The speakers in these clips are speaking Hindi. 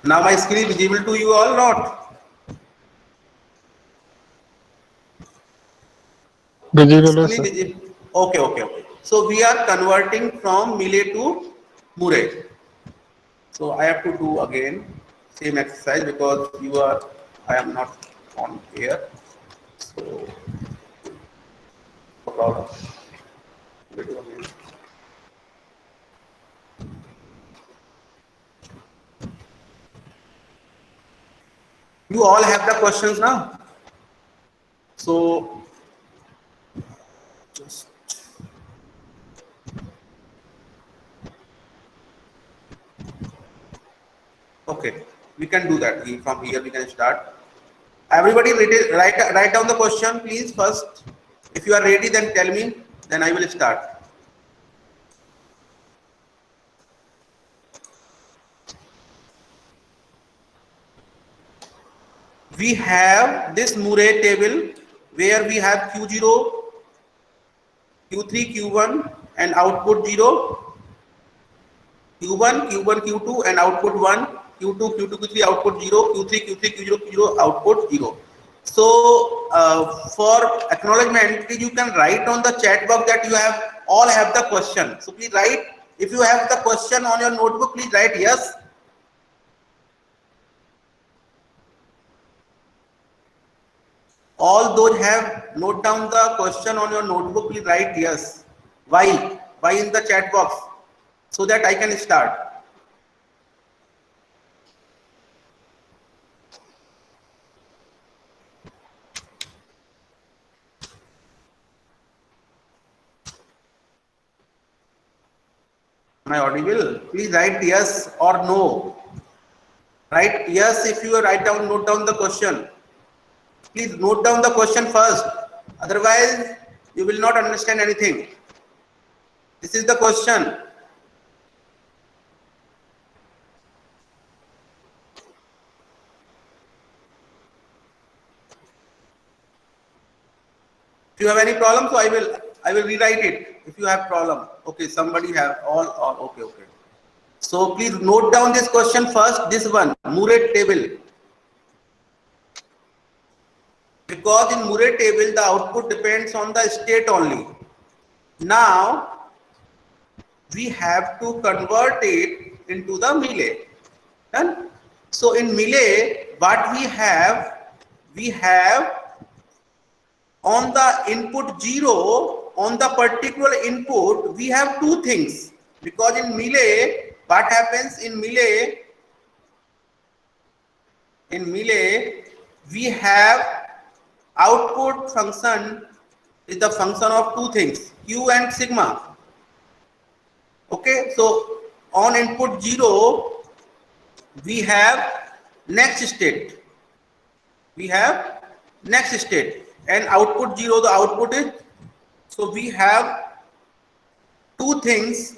Now my screen is visible to you all, not? Visible, Screen sir. visible. Okay, okay, okay. So we are converting from Millet to Murray. So I have to do again same exercise because you are, I am not on here. So no problem. We do again. You all have the questions now. So just okay. We can do that. From here we can start. Everybody write down the question, please, first. If you are ready, then tell me. Then I will start. We have this Murray table where we have Q0, Q3, Q1 and output 0, Q1, Q1, Q2 and output 1, Q2, Q2, Q3 output 0, Q3, Q3, Q0, Q0 output 0. So for acknowledgement, please you can write on the chat box that you have all have the question. So please write, if you have the question on your notebook, please write yes. All those have note down the question on your notebook, please write yes. Why? Why in the chat box? So that I can start. Am I audible? Please write yes or no. Write yes if you write down, note down the question. Please note down the question first. Otherwise, you will not understand anything. This is the question. If you have any problem, so I will rewrite it. If you have problem, okay. Somebody have all okay, okay. So please note down this question first. This one, Murray table. Because in Murray table, the output depends on the state only. Now, we have to convert it into the Millet. Done? So in Millet, what we have on the input 0, on the particular input, we have two things. Because in Millet, what happens in Millet? In Millet, we have output function is the function of two things, Q and sigma. Okay, so on input 0, we have next state. We have next state and output 0, the output is, so we have two things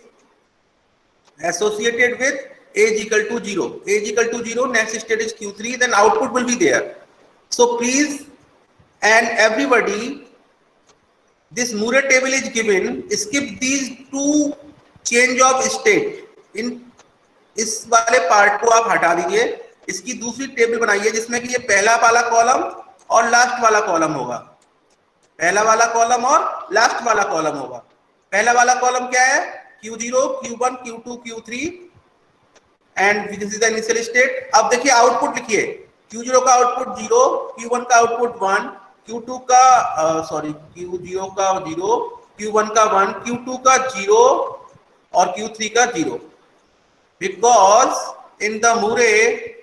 associated with age equal to 0. Age equal to 0, next state is Q3, then output will be there. So please, and everybody, this Murray table is given, skip these two change of state. इन इस वाले पार्ट को आप हटा दीजिए, इसकी दूसरी टेबल बनाइए जिसमें कि ये पहला वाला कॉलम और लास्ट वाला कॉलम होगा. पहला वाला कॉलम और लास्ट वाला कॉलम होगा. पहला वाला कॉलम क्या है? Q0, Q1, Q2, Q3 and this is the initial state. अब देखिए आउटपुट लिखिए. Q0 का आउटपुट 0, Q1 का आउटपुट 1, Q2 का सॉरी Q0 का 0, Q1 का 1, Q2 का 0 और Q3 का 0. Because in the Murray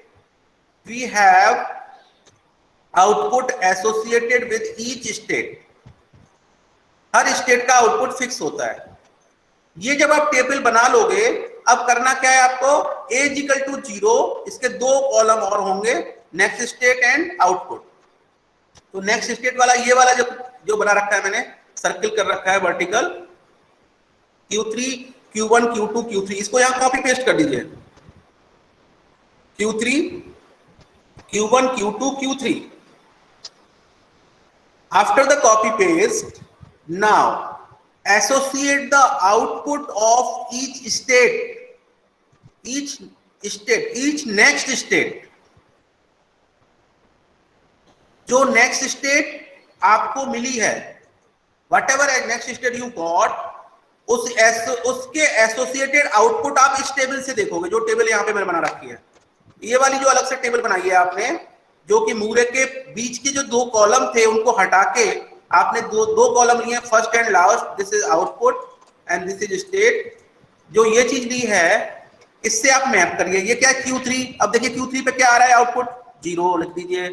we have output associated with each state. Her state का आउटपुट फिक्स होता है. ये जब आप टेबल बना लोगे, अब करना क्या है आपको? एज इक्वल टू 0, इसके दो कॉलम और होंगे, नेक्स्ट स्टेट एंड आउटपुट. तो नेक्स्ट स्टेट वाला ये वाला जो बना रखा है मैंने, सर्किल कर रखा है vertical, Q3, Q1, Q2, Q3, इसको यहां कॉपी पेस्ट कर दीजिए. Q3, Q1, Q2, Q3. After the copy paste, now associate the output of each state. Each state, each next state, जो नेक्स्ट स्टेट आपको मिली है, what ever next state you got, उसके एसोसिएटेड आउटपुट आप इस टेबल से देखोगे, जो टेबल यहां पे मैंने बना रखी है। ये वाली जो अलग से टेबल बनाई है आपने, जो कि मूरे के बीच के जो दो कॉलम थे उनको हटा के आपने दो कॉलम लिए, first and last, this is output and this is state. जो ये चीज ली है इससे आप मैप करिए। ये क्या है? Q3। अब देखिए Q3 पे क्या आ रहा है आउटपुट, 0 लिख दीजिए।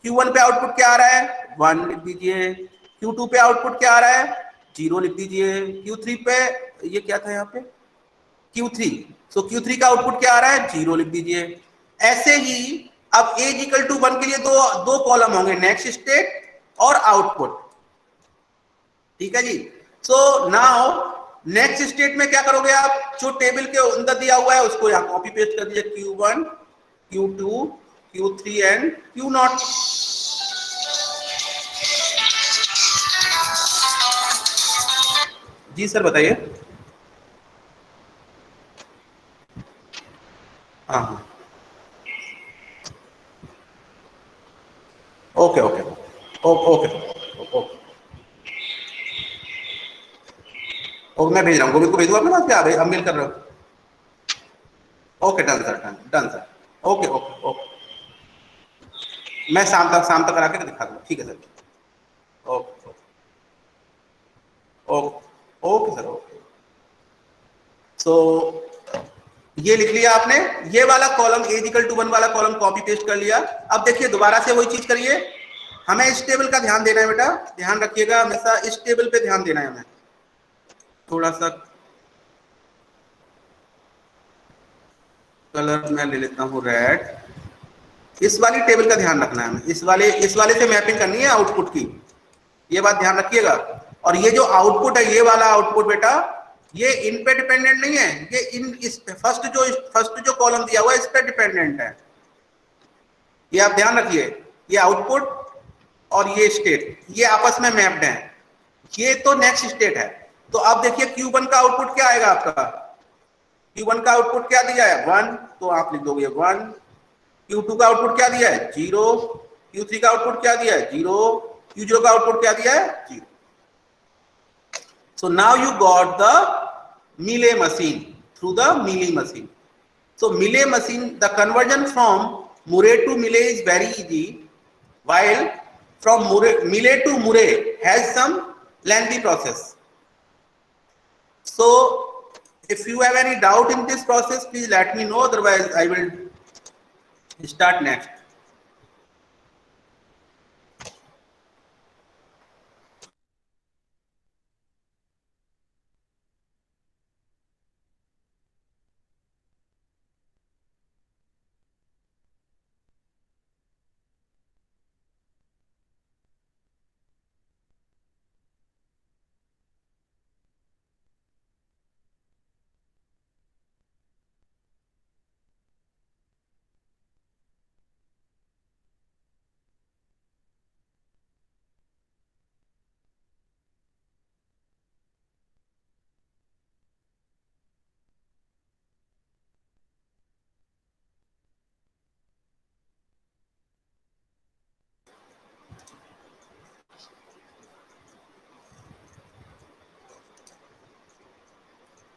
Q1 पे आउटपुट क्या आ रहा है, 1 लिख दीजिए। Q2 पे आउटपुट क्या आ रहा है, 0 लिख दीजिए। Q3 पे ये क्या था यहाँ पे, Q3, सो Q3 का आउटपुट क्या आ रहा है, 0 लिख दीजिए। ऐसे ही अब A इक्वल टू 1 के लिए दो कॉलम होंगे, नेक्स्ट स्टेट और आउटपुट। ठीक है जी। सो नाउ नेक्स्ट स्टेट में क्या करोगे आप, जो टेबल के अंदर दिया हुआ है उसको यहां कॉपी पेस्ट कर दीजिए, Q1, Q2, Q3 and Q0। Ji sir बताइए। हाँ हाँ, ओके ओके ओके ओके, मैं भेज रहा हूँ, गोविंद को भेज दूँ आपके पास, क्या अब मेल कर रहे हो? Okay done sir, done sir, okay okay okay, मैं शाम तक करा के दिखा दूँगा। ठीक है sir, okay okay okay sir, okay. So ये लिख लिया आपने, ये वाला कॉलम A इक्वल टू 1 वाला कॉलम कॉपी पेस्ट कर लिया। अब देखिए दोबारा से वही चीज करिए, हमें इस टेबल का ध्यान देना है बेटा, ध्यान रखिएगा हमेशा इस टेबल पे ध्यान देना है हमें। थोड़ा सा कलर मैं ले लेता हूँ रेड, इस वाली टेबल का ध्यान रखना है हमें, इस वाले से मैपिंग करनी है आउटपुट की, ये बात ध्यान रखिएगा। और ये जो आउटपुट है, ये वाला आउटपुट बेटा, ये इन पे डिपेंडेंट नहीं है, ये इस फर्स्ट जो कॉलम दिया हुआ है इस पे डिपेंडेंट है। ये आप ध्यान रखिए, ये आउटपुट और ये स्टेट ये आपस में मैप्ड है, ये तो नेक्स्ट स्टेट है। तो अब देखिए Q1 का आउटपुट क्या आएगा आपका, Q1 का आउटपुट क्या दिया है, 1, तो आप लिख दोगे 1। Q2 का आउटपुट क्या दिया है, 0। Q3 का आउटपुट क्या दिया है, 0। Q0 का आउटपुट क्या दिया है, 0। So now you got the Mealy machine through the Mealy machine. So Mealy machine, the conversion from Murray to Mealy is very easy, while from Mealy to Murray has some lengthy process. So if you have any doubt in this process, please let me know, otherwise I will start next.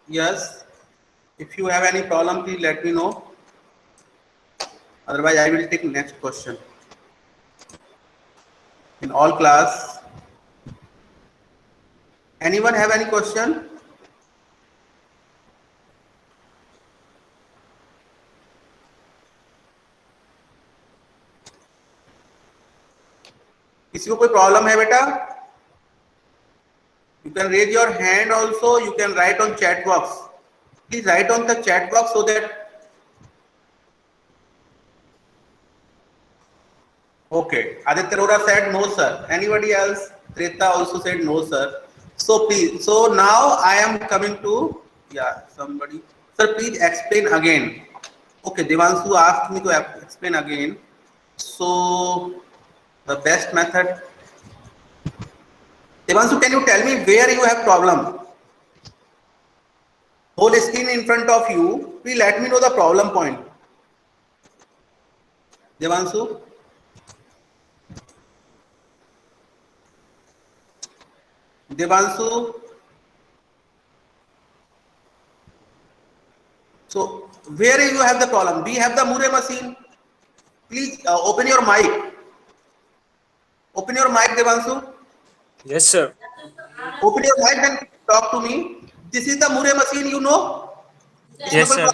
Yes, if you have any problem, please let me know. Otherwise, I will take next question. In all class, anyone have any question? किसी को कोई प्रॉब्लम है बेटा? You can raise your hand also. You can write on chat box. Please write on the chat box so that. Okay. Aditya Arora said no, sir. Anybody else? Treta also said no, sir. So please. So now I am coming to, yeah, somebody. Sir, please explain again. Okay. Devanshu asked me to explain again. So the best method. Devanshu, can you tell me where you have problem? Whole screen in front of you. Please let me know the problem point. Devanshu, Devanshu, so where you have the problem? We have the Murray machine. Please open your mic. Open your mic, Devanshu. Yes, sir. Open your mic and talk to me. This is the Murray machine, you know. Yes, sir.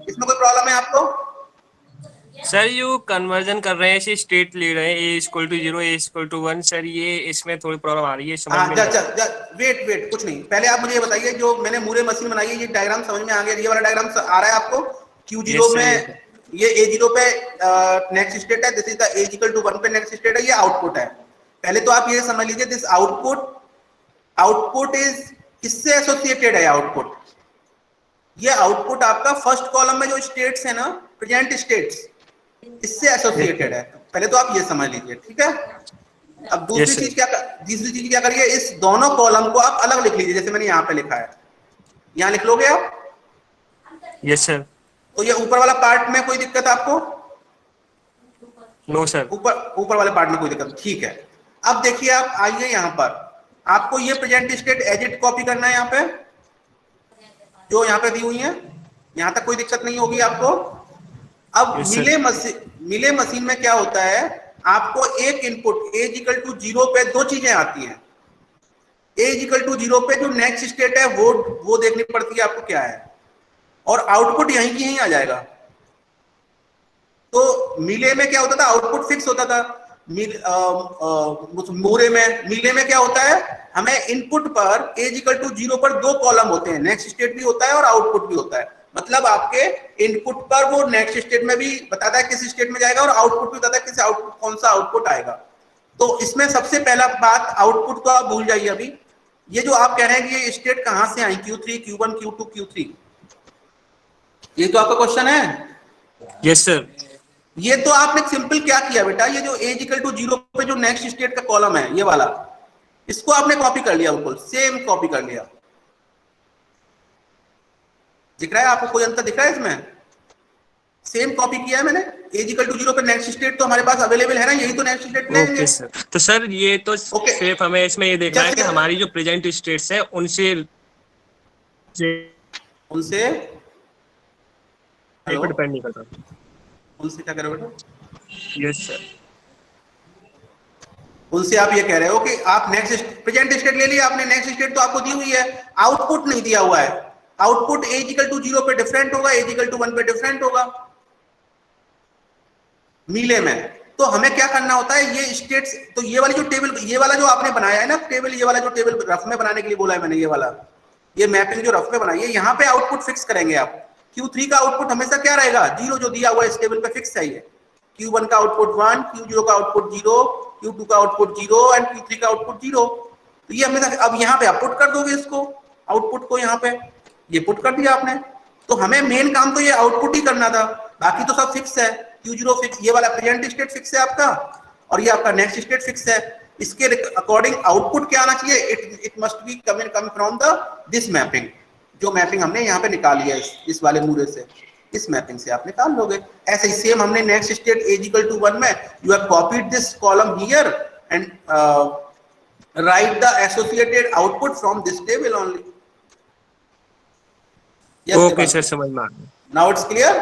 इसमें कोई प्रॉब्लम है आपको? सर यू कन्वर्जन कर रहे हैं, इसे स्टेट ले रहे हैं, A equal to 0 A equal to 1। Sir ये इसमें थोड़ी प्रॉब्लम आ रही है, समझ में नहीं आ रहा। वेट, कुछ नहीं, पहले आप मुझे ये बताइए, जो मैंने मूरे मशीन बनाई है, ये डायग्राम समझ में आ गया? ये वाला डायग्राम आ रहा है आपको? Q0 Yes, sir, में ये A0 पे नेक्स्ट स्टेट है, this is the A equal to 1 पे नेक्स्ट स्टेट है, ये आउटपुट है। पहले तो आप ये समझ लीजिए, दिस आउटपुट इज किससे एसोसिएटेड है? आउटपुट, ये आउटपुट आपका फर्स्ट कॉलम में जो स्टेट्स है ना, प्रेजेंट स्टेट्स, इससे एसोसिएटेड है। पहले तो आप ये समझ लीजिए, ठीक है? अब दूसरी चीज क्या करिए, इस दोनों कॉलम को आप अलग लिख लीजिए, जैसे मैंने यहाँ पे लिखा है, यहाँ लिख लोगे आप? Yes sir. तो ये ऊपर वाला पार्ट में कोई दिक्कत आपको? No sir. ऊपर वाले पार्ट में कोई दिक्कत? ठीक है। अब देखिए, आप आइए यहाँ पर, आपको ये present state as it copy करना है यहाँ पे, जो यहाँ पे दी हुई है, यहाँ तक कोई दिक्कत नहीं होगी आपको। अब मिले मशीन में क्या होता है, आपको एक इनपुट ए इक्वल टू 0 पे दो चीजें आती हैं। ए इक्वल टू 0 पे जो नेक्स्ट स्टेट है वो देखनी पड़ती है आपको क्या है, और आउटपुट यहीं की यहीं आ जाएगा। तो मिले में क्या होता था, आउटपुट फिक्स होता था। मूरे में, मिले में क्या होता है, हमें इनपुट पर ए इक्वल टू 0 पर दो कॉलम होते हैं, नेक्स्ट स्टेट भी होता है और आउटपुट भी होता है। मतलब आपके इनपुट पर वो नेक्स्ट स्टेट में भी बताता है किस स्टेट में जाएगा, और आउटपुट भी बताता है किस आउटपुट, कौन सा आउटपुट आएगा। तो इसमें सबसे पहला बात, आउटपुट तो आप भूल जाइए अभी। ये जो आप कह रहे हैं कि ये स्टेट कहां से आई, Q3, Q1, Q2, Q3, ये तो आपका क्वेश्चन है। Yes sir. ये तो आपने सिंपल क्या किया बेटा, ये जो ए इक्वल टू 0 पे जो नेक्स्ट स्टेट का कॉलम है, ये वाला, इसको आपने कॉपी कर लिया, बिल्कुल सेम कॉपी कर लिया। दिख रहा है आपको, कोई अंतर दिख रहा है इसमें? सेम कॉपी किया है मैंने। ए इक्वल टू 0 पे नेक्स्ट स्टेट तो हमारे पास अवेलेबल है ना, यही तो नेक्स्ट स्टेट लेंगे। Okay sir. तो सर ये तो सिर्फ हमें इसमें ये देखना है कि हमारी जो प्रेजेंट स्टेट्स है उनसे डिपेंड नहीं करता। उनसे क्या करो बेटा? Yes sir. उनसे आप ये कह रहे हो कि आप नेक्स्ट प्रेजेंट स्टेट ले लिया आपने, नेक्स्ट स्टेट तो आपको दी हुई है, आउटपुट नहीं दिया हुआ है। आउटपुट ए इक्वल टू 0 पे डिफरेंट होगा, ए इक्वल टू 1 पे डिफरेंट होगा मीले में। तो हमें क्या करना होता है, ये स्टेट्स, तो ये वाली जो टेबल, ये वाला जो आपने बनाया है ना टेबल, ये वाला जो टेबल रफ में बनाने के लिए बोला है मैंने, ये वाला, ये मैपिंग जो रफ में बनाई है, यहाँ पे आउटपुट फिक्स करेंगे आप। Q3 का आउटपुट हमेशा क्या रहेगा, 0 जो दिया हुआ है इस टेबल पे फिक्स चाहिए। Q1 का आउटपुट 1, Q0 का आउटपुट 0, Q2 का आउटपुट 0 एंड Q3 का आउटपुट 0। तो ये हमेशा, अब यहाँ पे आप पुट कर दोगे इसको, आउटपुट को यहाँ पे, ये पुट कर दिया आपने। तो हमें मेन काम तो ये आउटपुट ही करना था, बाकी तो सब फिक्स है। Q0 फिक्स, ये वाला प्रेजेंट स्टेट फिक्स है आपका, और ये आपका नेक्स्ट स्टेट फिक्स है। इसके अकॉर्डिंग आउटपुट क्या आना चाहिए, it must be come from the this mapping, जो मैपिंग हमने यहाँ पे निकाली है इस वाले मूरे से, इस मैपिंग से आप निकाल लोगे। ऐसे ही सेम हमने next state A equal to 1 में, you have copied this column here and write the associated output from this table only. Okay sir, समझ में आ गया। Now it's clear?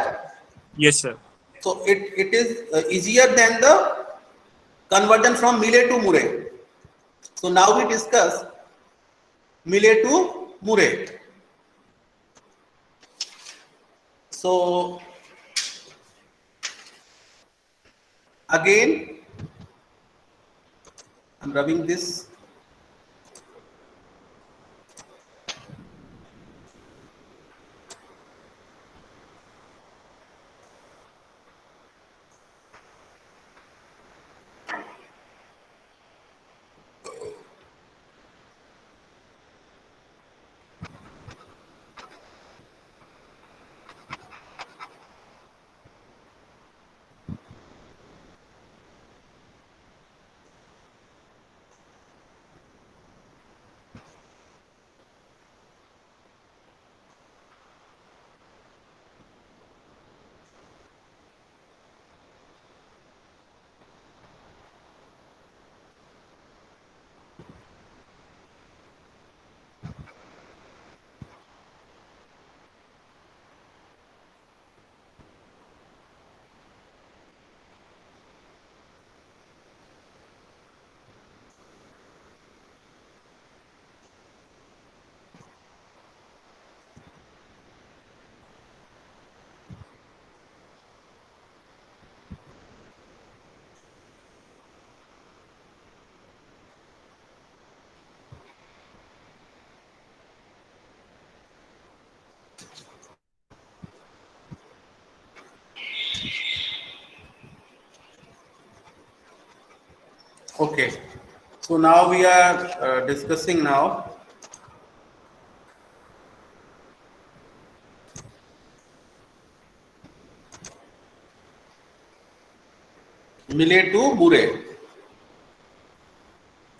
Yes sir. So it is easier than the conversion from Mealy to Murray. So now we discuss Mealy to Murray. So again, I'm rubbing this. Okay, so now we are discussing now Millet to Murray,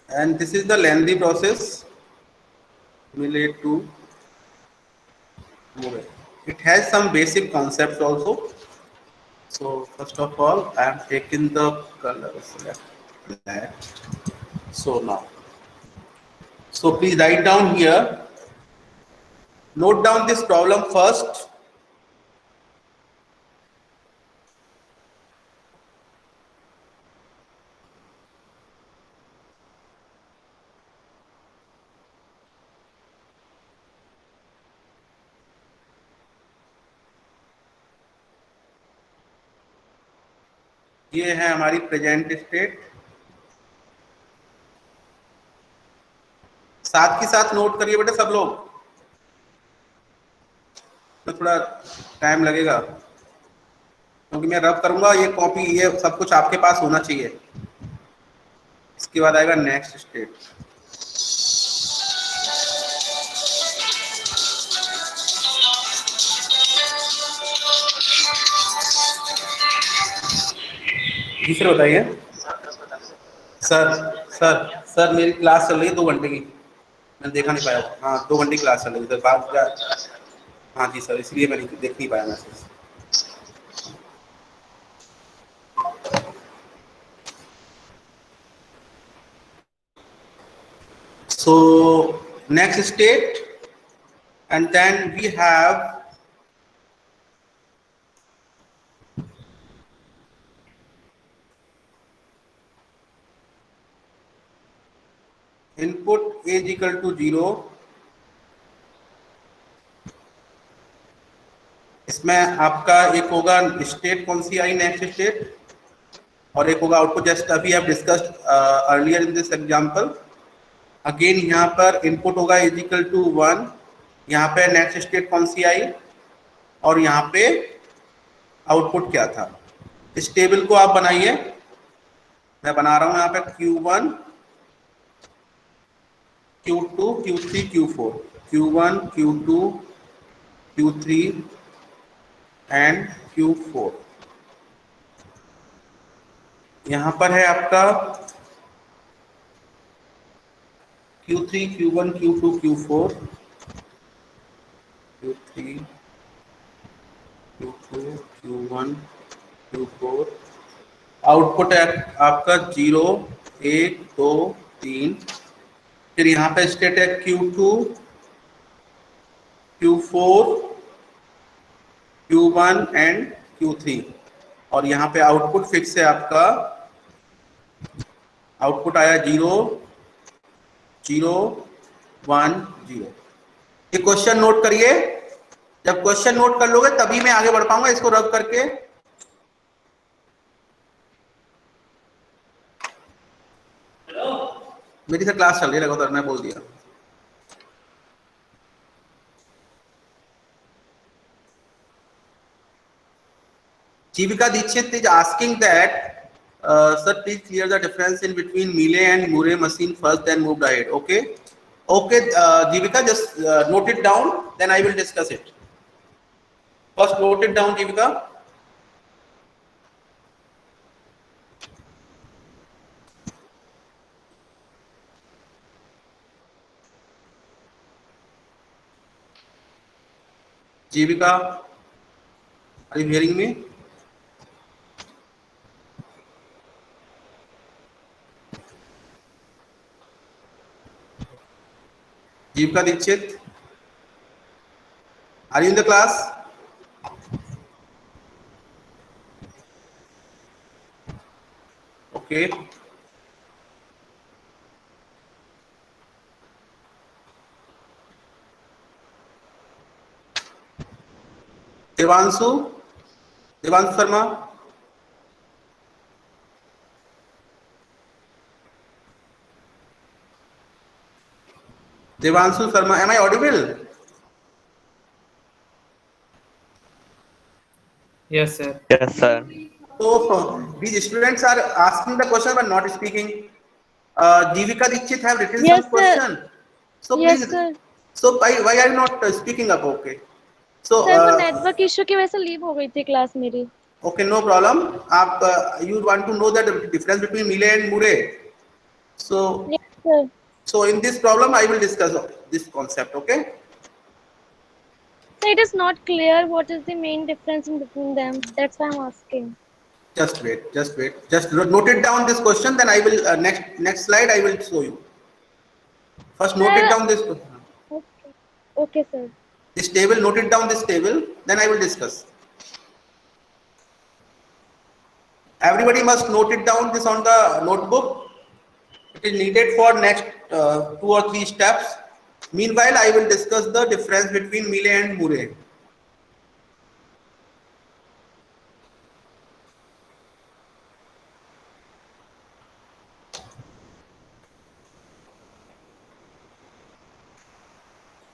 and this is the lengthy process. Millet to Murray. It has some basic concepts also. So first of all, I am taking the color select black. So now, so please write down here. Note down this problem first. ये है हमारी प्रेजेंट स्टेट। साथ के साथ नोट करिए बेटा सब लोग, तो थोड़ा टाइम लगेगा क्योंकि मैं रब करूंगा। ये कॉपी ये सब कुछ आपके पास होना चाहिए। इसके बाद आएगा नेक्स्ट स्टेट। जी सर बताइए। सर सर सर मेरी क्लास चल रही है 2 घंटे की, मैंने देखा नहीं पाया। हाँ 2 घंटे की क्लास चल रही है सर, बाद। हाँ जी सर, इसलिए मैं देख नहीं पाया message. So next state, and then we have input age equal to 0। इसमें आपका एक होगा स्टेट कौन सी आई, नेक्स्ट स्टेट, और एक होगा आउटपुट, जस्ट अभी आप discussed earlier in this example. Again यहाँ पर इनपुट होगा एज इक्वल टू 1, यहाँ पे नेक्स्ट स्टेट कौन सी आई, और यहाँ पे आउटपुट क्या था। इस टेबल को आप बनाइए, मैं बना रहा हूँ यहाँ पे Q1 Q2 Q3 Q4, Q1 Q2 Q3 and Q4। यहाँ पर है आपका Q3 Q1 Q2 Q4, Q3 Q2 Q1 Q4। Output है आपका 0 1 2 3। फिर यहाँ पे स्टेट है Q2 Q4 Q1 and Q3, और यहाँ पे आउटपुट फिक्स है आपका। आउटपुट आया 0 0 1 0। ये क्वेश्चन नोट करिए, जब क्वेश्चन नोट कर लोगे तभी मैं आगे बढ़ पाऊंगा। इसको रब करके मेरी से क्लास चल रही है लगातार, मैं बोल दिया। Jivika Dikshit is asking that, sir, please clear the difference in between Mealy and Murray machine first, then moved ahead. Okay, okay, Jivika, just note it down, then I will discuss it. First, note it down, Jivika. Jivika, are you hearing me? Jivika Dikshit, are you in the class? Okay. Devanshu, Devanshu Sharma. Devanshu Sharma, am I audible? Yes, sir. Yes, sir. So these students are asking the question but not speaking. Jivika Dikshit have written Yes, some sir. question. So Yes, please, sir. so why are you not speaking up? Okay. So sir वो नेटवर्क इशू की वजह से लीव हो गई थी क्लास मेरी. okay, no problem. आप you want to know the difference between Mealy and Murray. So Yes, sir. so in this problem I will discuss this concept. Okay. So it is not clear what is the main difference in between them. That's why I'm asking. Just wait. Just note it down this question. Then I will next slide I will show you. First note it Sir. down this. Okay. Okay, sir. This table, note it down this table, then I will discuss. Everybody must note it down this on the notebook. It is needed for next 2 or 3 steps. Meanwhile, I will discuss the difference between Mealy and Murray.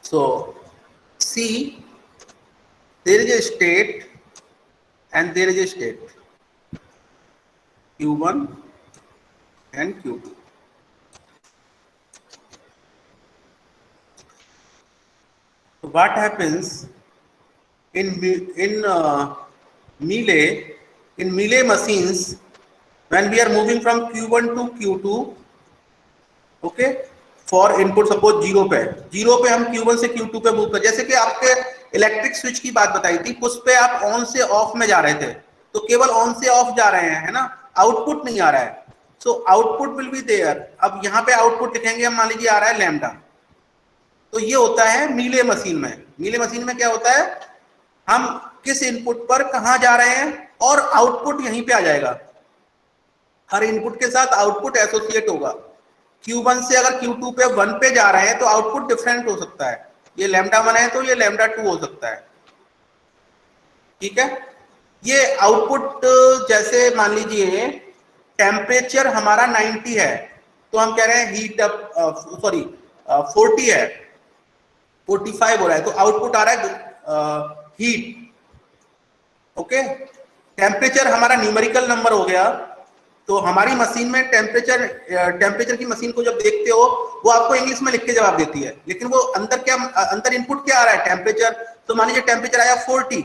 So, see, there is a state and there is a state, Q1 and Q2. So what happens in Mealy machines when we are moving from Q1 to Q2, okay, for input suppose 0 पे हम Q1 से Q2 पे मूव कर, जैसे कि आपके इलेक्ट्रिक स्विच की बात बताई थी, उस पे आप ऑन से ऑफ में जा रहे थे, तो केवल ऑन से ऑफ जा रहे हैं, है ना, आउटपुट नहीं आ रहा है. So output will be there. अब यहाँ पे आउटपुट लिखेंगे हम, मान लीजिए आ रहा है लैम्डा. तो ये होता है मीले मशीन में. मीले मशीन में क्या होता है, हम किस इनपुट पर कहां जा रहे हैं और आउटपुट यहीं पे आ जाएगा. हर इनपुट के साथ आउटपुट एसोसिएट होगा. Q1 से अगर Q2 पे 1 पे जा रहे हैं तो आउटपुट डिफरेंट हो सकता है. ये लैम्डा 1 है तो ये लैम्डा 2 हो सकता है. ठीक है. ये आउटपुट जैसे मान लीजिए टेम्परेचर हमारा 90 है तो हम कह रहे हैं हीट अप, सॉरी 40 है, 45 हो रहा है तो आउटपुट आ रहा है हीट. ओके. टेम्परेचर हमारा न्यूमेरिकल नंबर हो गया. तो हमारी मशीन में टेम्परेचर की मशीन को जब देखते हो वो आपको इंग्लिश में लिख के जवाब देती है, लेकिन वो अंदर इनपुट क्या आ रहा है, टेम्परेचर. तो मान लीजिए टेम्परेचर आया 40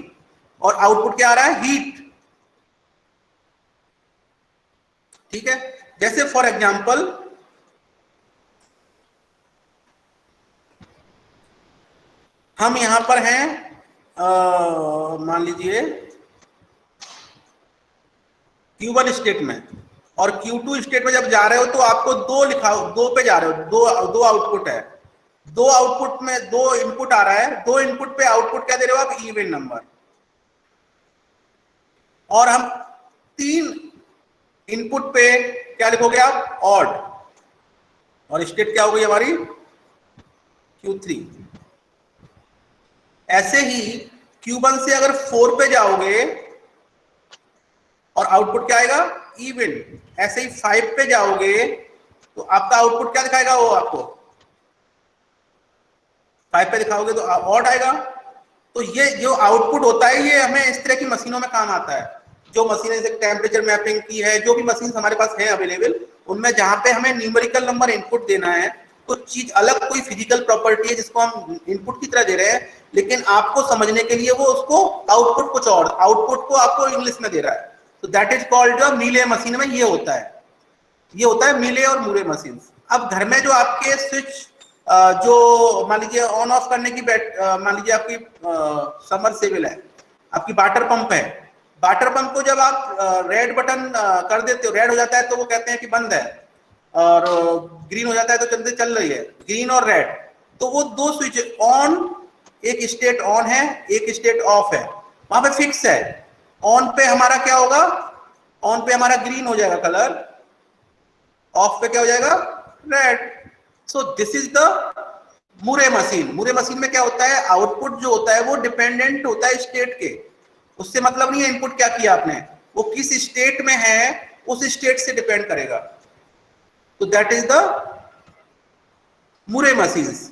और आउटपुट क्या आ रहा है, हीट. ठीक है. जैसे फॉर एग्जांपल हम यहां पर हैं, मान लीजिए Q1 स्टेट में और Q2 स्टेट में जब जा रहे हो तो आपको 2 लिखा, 2 पे जा रहे हो, दो आउटपुट है. 2 आउटपुट में 2 इनपुट आ रहा है. 2 इनपुट पे आउटपुट क्या दे रहे हो आप, इवन नंबर. और हम 3 इनपुट पे क्या लिखोगे आप, ऑड. और स्टेट क्या हो गई हमारी, Q3. ऐसे ही Q1 से अगर 4 पे जाओगे और आउटपुट क्या आएगा, इवन. ऐसे ही 5 पे जाओगे तो आपका आउटपुट क्या दिखाएगा, वो आपको 5 पे दिखाओगे तो ऑड आएगा. तो ये जो आउटपुट होता है ये हमें इस तरह की मशीनों में काम आता है. जो मशीनें जैसे टेम्परेचर मैपिंग की है, जो भी मशीन हमारे पास है अवेलेबल, उनमें जहां पे हमें न्यूमेरिकल नंबर इनपुट देना है, कुछ चीज अलग, कोई फिजिकल प्रॉपर्टी है जिसको हम इनपुट की तरह दे रहे हैं, लेकिन आपको समझने के लिए वो उसको आउटपुट कुछ और, आउटपुट को आपको इंग्लिश में दे रहा है. तो दैट इज कॉल्ड जो मीले मशीन में ये होता है. ये होता है मीले और मूरे मशीन. अब घर में जो आपके स्विच जो मान लीजिए ऑन ऑफ करने की मान लीजिए आपकी सबमर्सिबल है, आपकी वाटर पंप है. वाटर पंप को जब आप रेड बटन कर देते हो, रेड हो जाता है तो वो कहते हैं कि बंद है, और ग्रीन हो जाता है तो चल रही है, ग्रीन और रेड. तो वो 2 स्विच ऑन, एक स्टेट ऑन है, एक स्टेट ऑफ है, वहां पे फिक्स है. ऑन पे हमारा क्या होगा, ऑन पे हमारा ग्रीन हो जाएगा कलर, ऑफ पे क्या हो जाएगा, red. So this is the Moore machine. Moore machine में क्या होता है, आउटपुट जो होता है वो डिपेंडेंट होता है स्टेट के. उससे मतलब नहीं है इनपुट क्या किया आपने, वो किस स्टेट में है उस स्टेट से डिपेंड करेगा. तो that is the Moore machines.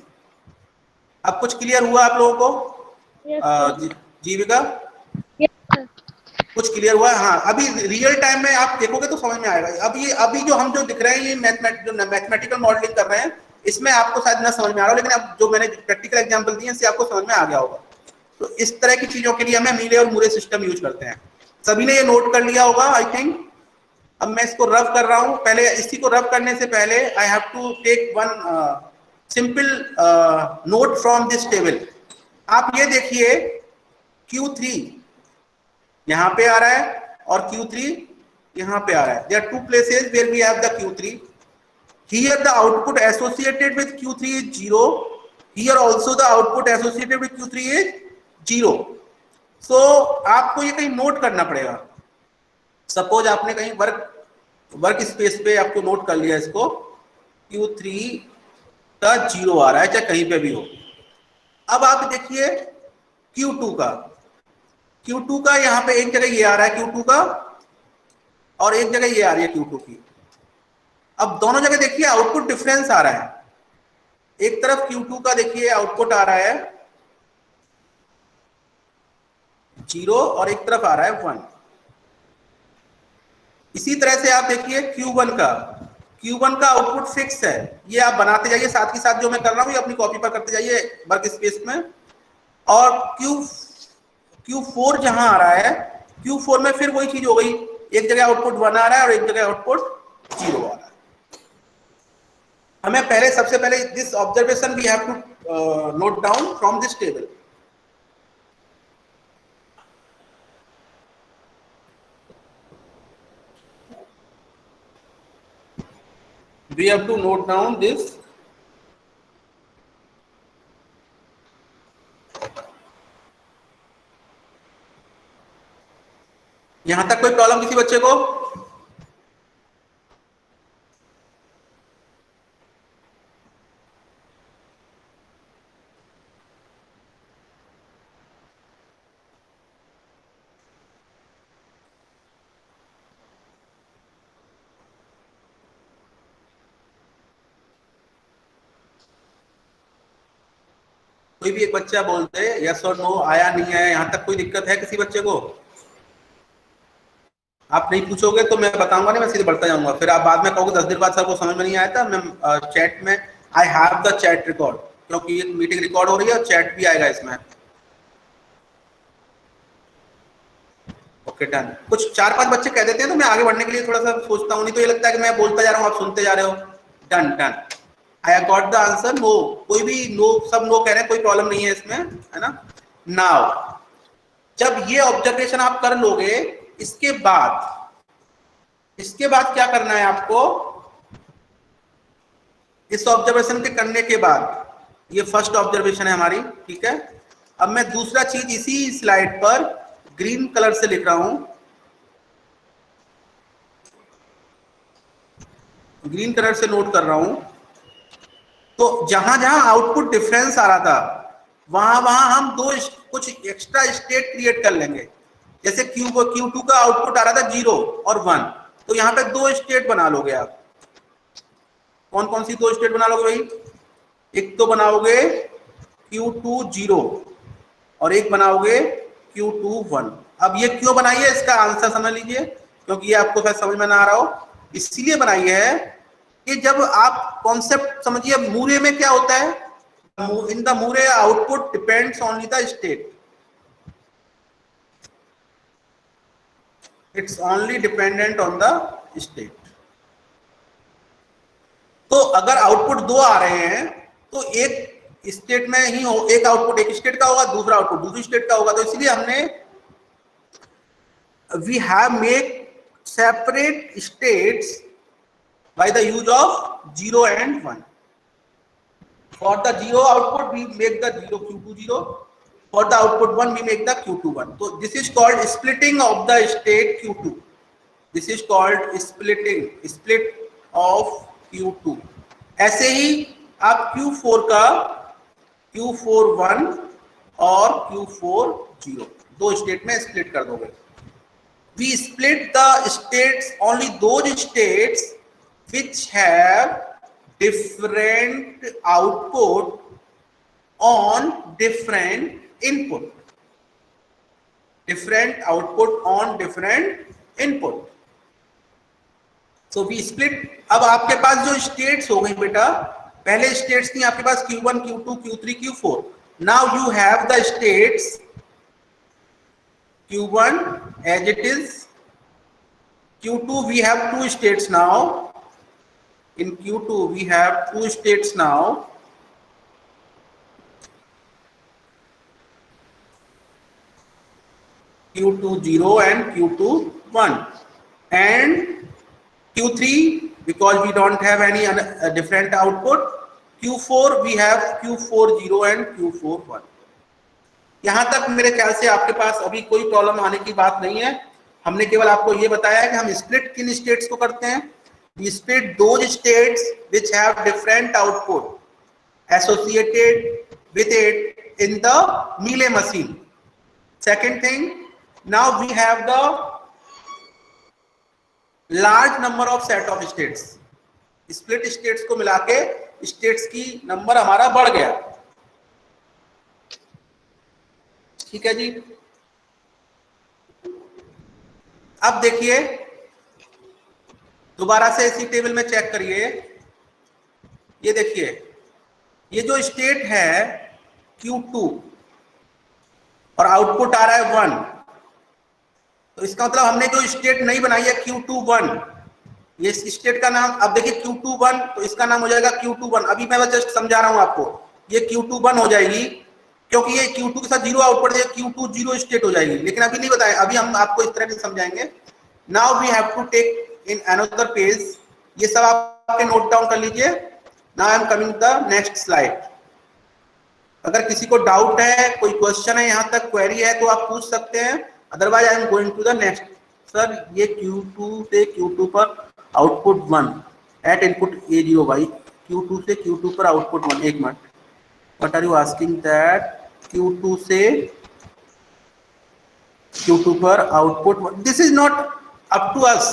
अब कुछ क्लियर हुआ आप लोगों को? Yes, sir. जीविका? Yes, sir. कुछ क्लियर हुआ? हाँ, अभी रियल टाइम में आप देखोगे तो समझ में आएगा। अभी जो हम जो दिख रहे हैं ये मैथमेटिकल मॉडलिंग कर रहे हैं, इसमें आपको शायद ना समझ में आ रहा हो, लेकिन अब जो मैंने प्रैक्टिकल एग्जांपल दिए इससे आपको समझ में आ गया होगा। तो इस तरह की चीजों के लिए हमें मीले और मूरे सिस्टम यूज करते हैं। सभी ने ये नोट कर लिया होगा आई थिंक। अब मैं इसको रब कर रहा हूं। पहले इसी को रब करने से पहले I have to take one simple note from this table. आप ये देखिए Q3 यहां पे आ रहा है और Q3 यहां पे आ रहा है। There are two places where we have the Q3. Here the output associated with Q3 is 0. Here also the output associated with Q3 is 0. So आपको ये कहीं नोट करना पड़ेगा। सपोज आपने कहीं वर्क स्पेस पे आपको नोट कर लिया इसको, Q3 का 0 आ रहा है, चाहे कहीं पे भी हो। अब आप देखिए Q2 का यहाँ पे एक जगह ये आ रहा है Q2 का, और एक जगह ये आ रही है Q2 की। अब दोनों जगह देखिए आउटपुट डिफरेंस आ रहा है। एक तरफ Q2 का देखिए आउटपुट आ रहा है 0 और एक तरफ आ रहा है 1। इसी तरह से आप देखिए Q1 का आउटपुट फिक्स है। ये आप बनाते जाइए, साथ ही साथ जो मैं कर रहा हूँ ये अपनी कॉपी पर करते जाइए वर्क स्पेस में। और Q4 जहां आ रहा है, Q4 में फिर वही चीज हो गई, एक जगह आउटपुट 1 आ रहा है और एक जगह आउटपुट 0 आ रहा है। हमें पहले सबसे पहले this observation we have to note down from this table. We have to note down this. यहां तक कोई प्रॉब्लम किसी बच्चे को? कोई भी एक बच्चा बोलते यस और नो, आया नहीं है, यहां तक कोई दिक्कत है किसी बच्चे को? आप नहीं पूछोगे तो मैं बताऊंगा नहीं, मैं सीधे बढ़ता जाऊंगा। फिर आप बाद में कहोगे 10 दिन बाद सर को समझ में नहीं आया था। मैं चैट में I have the chat record, क्योंकि ये मीटिंग रिकॉर्ड हो रही है और चैट भी आएगा इसमें। Okay done. कुछ 4-5 बच्चे कह देते हैं तो मैं आगे बढ़ने के लिए थोड़ा सा सोचता हूँ, नहीं तो ये लगता है कि मैं बोलता जा रहा हूँ आप सुनते जा रहे हो। Done done, I have got the answer no. कोई भी नो, सब नो कह रहे हैं, कोई प्रॉब्लम नहीं है इसमें, है ना। नाउ जब ये ऑब्जर्वेशन आप कर लोगे, इसके बाद क्या करना है आपको? इस ऑब्जर्वेशन के करने के बाद, ये फर्स्ट ऑब्जर्वेशन है हमारी, ठीक है। अब मैं दूसरा चीज इसी स्लाइड पर ग्रीन कलर से लिख रहा हूं, ग्रीन कलर से नोट कर रहा हूं। तो जहां जहां आउटपुट डिफरेंस आ रहा था वहां हम कुछ एक्स्ट्रा स्टेट क्रिएट कर लेंगे। जैसे Q2 का आउटपुट आ रहा था 0 और 1, तो यहाँ पे 2 स्टेट बना लोगे आप। कौन कौन सी 2 स्टेट बना लोगे भाई? एक तो बनाओगे Q2 0 और एक बनाओगे Q2 1। अब ये क्यों बनाई है इसका आंसर समझ लीजिए, क्योंकि ये आपको शायद समझ में ना आ रहा हो। इसलिए बनाई है कि जब आप कॉन्सेप्ट समझिए, मूरे में क्या होता है, in the Moore output depends only the state, it's only dependent on the state. तो अगर आउटपुट 2 आ रहे हैं तो एक स्टेट में ही हो, एक आउटपुट एक स्टेट का होगा, दूसरा आउटपुट दूसरी स्टेट का होगा। तो इसलिए हमने we have make separate states by the use of 0 and 1. For the 0 output we make the 0 Q2 0, for the output 1 we make the Q2 1. So this is called splitting of the state Q2. This is called split of Q2. ऐसे ही आप Q4 का Q4 1 और Q4 0 दो स्टेट में स्प्लिट कर दोगे। We split the states, only those states which have different output on different input. different output on different input. So we split. अब आपके पास जो states हो गई बेटा, पहले states थी आपके पास Q1, Q2, Q3, Q4. Now you have the states Q1 as it is. Q2 we have two states now. In Q2 we have two states now. Q2 0 and Q2 1, and Q3 because we don't have any different output. Q4 we have Q4 0 and Q4 1. यहां तक मेरे ख्याल से आपके पास अभी कोई प्रॉब्लम आने की बात नहीं है। हमने केवल आपको ये बताया कि हम स्प्लिट किन स्टेट्स को करते हैं। We split those states which have different output associated with it in the Mealy machine. Second thing, now we have the large number of set of states. Split states को मिला के states की नंबर हमारा बढ़ गया। ठीक है जी। अब देखिए दोबारा से इसी टेबल में चेक करिए। ये देखिए ये जो स्टेट है Q2 और आउटपुट आ रहा है 1, तो इसका मतलब हमने जो स्टेट नहीं बनाई है Q21, ये इस स्टेट का नाम, अब देखिए Q21 तो इसका नाम हो जाएगा Q21। अभी मैं जस्ट समझा रहा हूं आपको, ये Q21 हो जाएगी क्योंकि ये Q2 के साथ जीरो आउटपुट है, Q2 जीरो स्टेट हो जाएगी। लेकिन अभी नहीं बताएं, अभी हम आपको इस तरह से समझाएंगे। Now we have to take in another page. ये सब आपके नोट डाउन कर लीजिए। Now I am coming the next slide. अगर किसी को डाउट है, कोई क्वेश्चन है, यहाँ तक क्वेरी है तो आप पूछ सकते हैं, otherwise I am going to the next. Sir ये Q2 से Q2 पर output 1 eight input A0 by Q2 से Q2 पर आउटपुट 1। एक मिनट, what are you asking that Q2 से Q2 पर output 1? This is not up to us,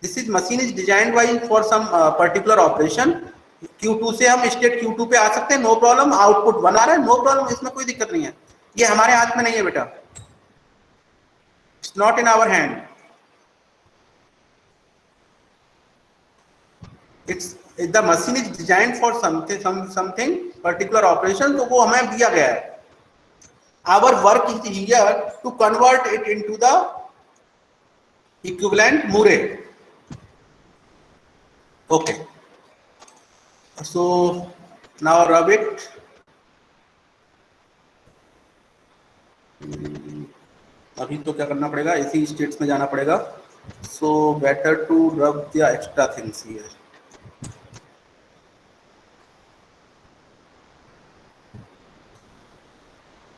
this is machine is designed by for some particular operation. Q2 से हम स्टेट Q2 पे आ सकते हैं, नो प्रॉब्लम। आउटपुट 1 आ रहा है, नो प्रॉब्लम, इसमें कोई दिक्कत नहीं है। ये हमारे हाथ में नहीं है बेटा, it's not in our hand. It's the machine is designed for something particular operation, तो वो हमें दिया गया है। Our work is here to convert it into the equivalent Moore. Okay, so now rub it. अभी तो क्या करना पड़ेगा, इसी स्टेट्स में जाना पड़ेगा। so better to rub the extra things here.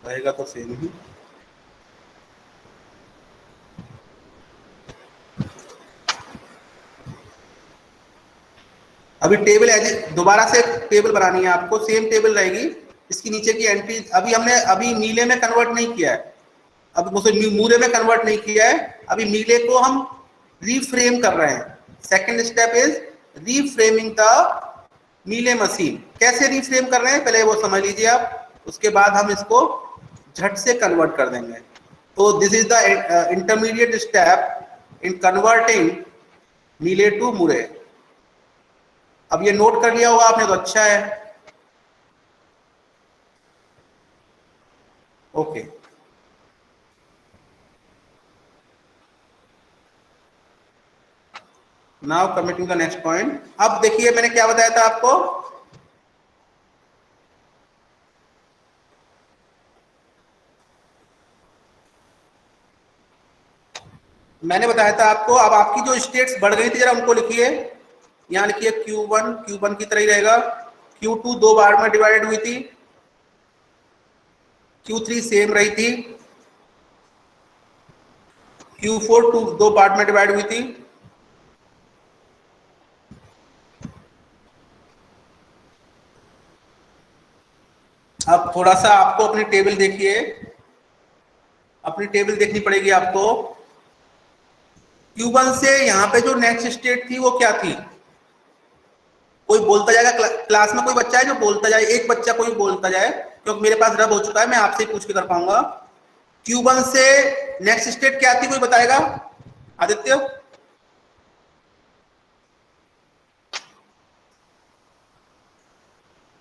रहेगा तो सेम ही। अभी टेबल दोबारा से टेबल बनानी है आपको, सेम टेबल रहेगी। इसकी नीचे की एंट्री अभी मीले में कन्वर्ट नहीं किया है, अभी मुझे मूरे में कन्वर्ट नहीं किया है। अभी मीले को हम रीफ्रेम कर रहे हैं। Second step is reframing the Mealy machine. कैसे रीफ्रेम कर रहे हैं पहले वो समझ लीजिए आप, उसके बाद हम इसको झट से कन्वर्ट कर देंगे। तो this is the intermediate step in converting मीले टू मूरे। अब ये नोट कर लिया होगा आपने तो अच्छा है। Okay, now coming to the next point. अब देखिए मैंने क्या बताया था आपको, मैंने बताया था आपको, अब आपकी जो स्टेट्स बढ़ गई थी जरा उनको लिखिए। यहाँ लिखिए Q1 की तरह ही रहेगा। Q2 दो बार में डिवाइड हुई थी, Q3 सेम रही थी, Q4 दो पार्ट में डिवाइड हुई थी, अब थोड़ा सा आपको अपनी टेबल देखिए, अपनी टेबल देखनी पड़ेगी आपको। Q1 से यहाँ पे जो नेक्स्ट स्टेट थी वो क्या थी? कोई बोलता जाएगा क्लास में, कोई बच्चा है जो बोलता जाए, एक बच्चा कोई बोलता जाए, क्योंकि मेरे पास रब हो चुका है, मैं आपसे पूछ के कर पाऊंगा। Q1 से नेक्स्ट स्टेट क्या आती कोई बताएगा? आदित्य?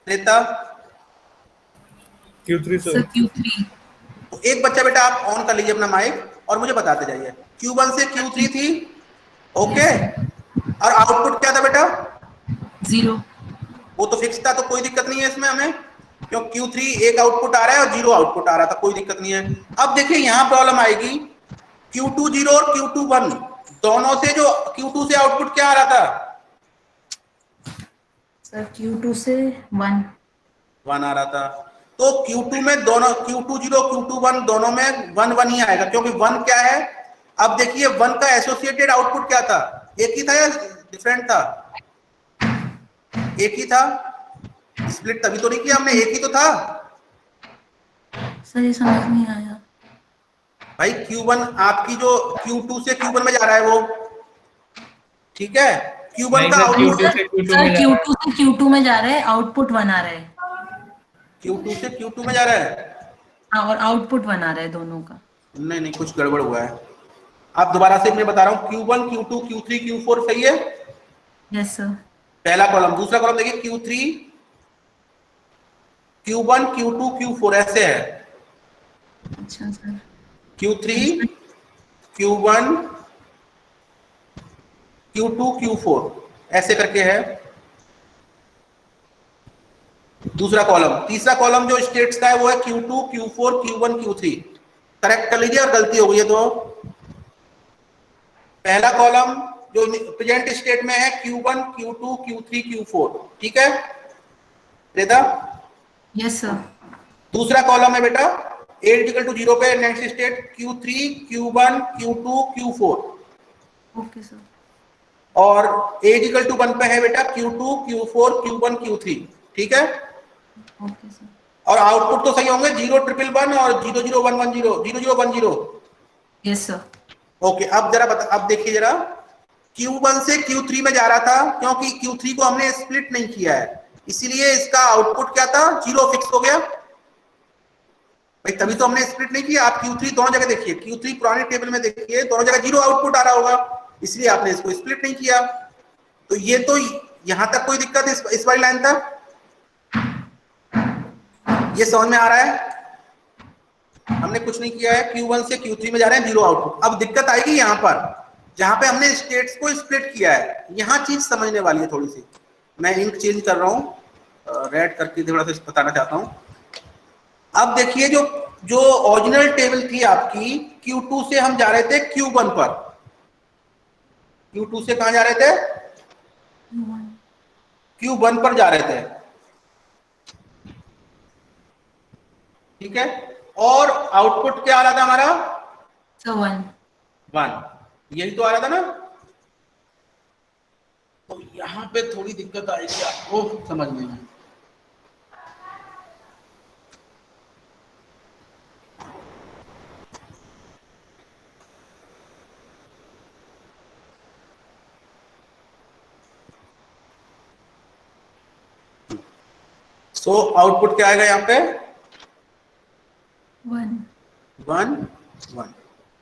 नेता? Q3 sir sir. Q3 तो एक बच्चा बेटा आप ऑन कर लीजिए अपना माइक और मुझे बताते जाइए। Q1 से Q3 थी, ओके, और आउटपुट क्या था बेटा? 0 वो तो फिक्स था, तो कोई दिक्कत नहीं है इसमें हमें, क्यों Q3 एक आउटपुट आ रहा है और 0 आउटपुट आ रहा था, कोई दिक्कत नहीं है। अब देखिए यहां प्रॉब्लम आएगी, Q2 0 और Q2 1 दोनों से, जो Q2 से आउटपुट क्या आ रहा था? सर Q2 से 1 1 आ रहा था। तो Q2 में दोनों, Q2 0 Q2 1 दोनों में 1 1 ही आएगा, क्योंकि 1 क्या है? अब देखिए 1 का एसोसिएटेड आउटपुट क्या था? एक ही था या डिफरेंट था? एक ही था, स्प्लिट तभी तो नहीं किया हमने, एक ही तो था सर, ये समझ नहीं आया। भाई। Q1 आपकी जो Q2 से Q1 में जा रहा है वो, ठीक है, Q1 नहीं का सर, आउटपुट, Q2 से Q2 सर में जा रहा है। Q2 से Q2 में जा रहे हैं, आउटपुट 1 आ रहा है। Q2 से Q2 में जा रहा है। हाँ, और आउटपुट 1 आ रहा है दोनों का। नहीं नहीं, कुछ गड़बड़ हुआ है। आप दोबारा से मैं बता रहा हूँ, Q1 Q2 Q3 Q4 सही है, यस सर। पहला कॉलम। दूसरा कॉलम देखिए, Q3 Q1 Q2 Q4 ऐसे है, अच्छा sir. Q3 Q1 Q2 Q4 ऐसे करके है दूसरा कॉलम। तीसरा कॉलम जो स्टेट्स का है वो है Q2 Q4 Q1 Q3। Correct कर लीजिए, और गलती हो गई है तो पहला कॉलम जो प्रेजेंट स्टेट में है Q1 Q2 Q3 Q4, ठीक है रेदा? Yes sir. दूसरा कॉलम है बेटा A=0 पे next state Q3 Q1 Q2 Q4, okay sir. और A=1 पे है बेटा Q2 Q4 Q1 Q3, ठीक है। Okay sir. और आउटपुट तो सही होंगे, 0 1 1 1 और 0 0 1 1 0 0 0 1 0। Yes sir. ओके, अब जरा अब देखिए जरा, Q1 से Q3 में जा रहा था, क्योंकि Q3 को हमने स्प्लिट नहीं किया है, इसीलिए इसका आउटपुट क्या था? 0 फिक्स हो गया भाई, तभी तो हमने स्प्लिट नहीं किया। आप Q3 दोनों जगह देखिए, Q3 पुराने टेबल में देखिए, दोनों जगह 0 आउटपुट आ रहा होगा, इसलिए आपने इसको स्प्लिट नहीं किया। तो ये तो यहां तक कोई दिक्कत इस वाली लाइन तक ये समझ में आ रहा है? हमने कुछ नहीं किया है, Q1 से Q3 में जा रहे हैं, 0 आउटपुट। अब दिक्कत आएगी यहां पर, जहां पे हमने स्टेट्स को स्प्लिट किया है, यहां चीज समझने वाली है थोड़ी सी। मैं इंक चेंज कर रहा हूं, रेड करके थोड़ा सा बताना चाहता हूं। अब देखिए, जो जो ओरिजिनल टेबल थी आपकी, Q2 से हम जा रहे थे Q1 पर, Q2 से कहां जा रहे थे? Q1 पर जा रहे थे, ठीक है। और आउटपुट क्या आ रहा था हमारा? सर 1 1, यही तो आ रहा था ना। तो यहां पे थोड़ी दिक्कत आएगी आपको समझने में। सो आउटपुट क्या आएगा यहाँ पे? 1 1 1,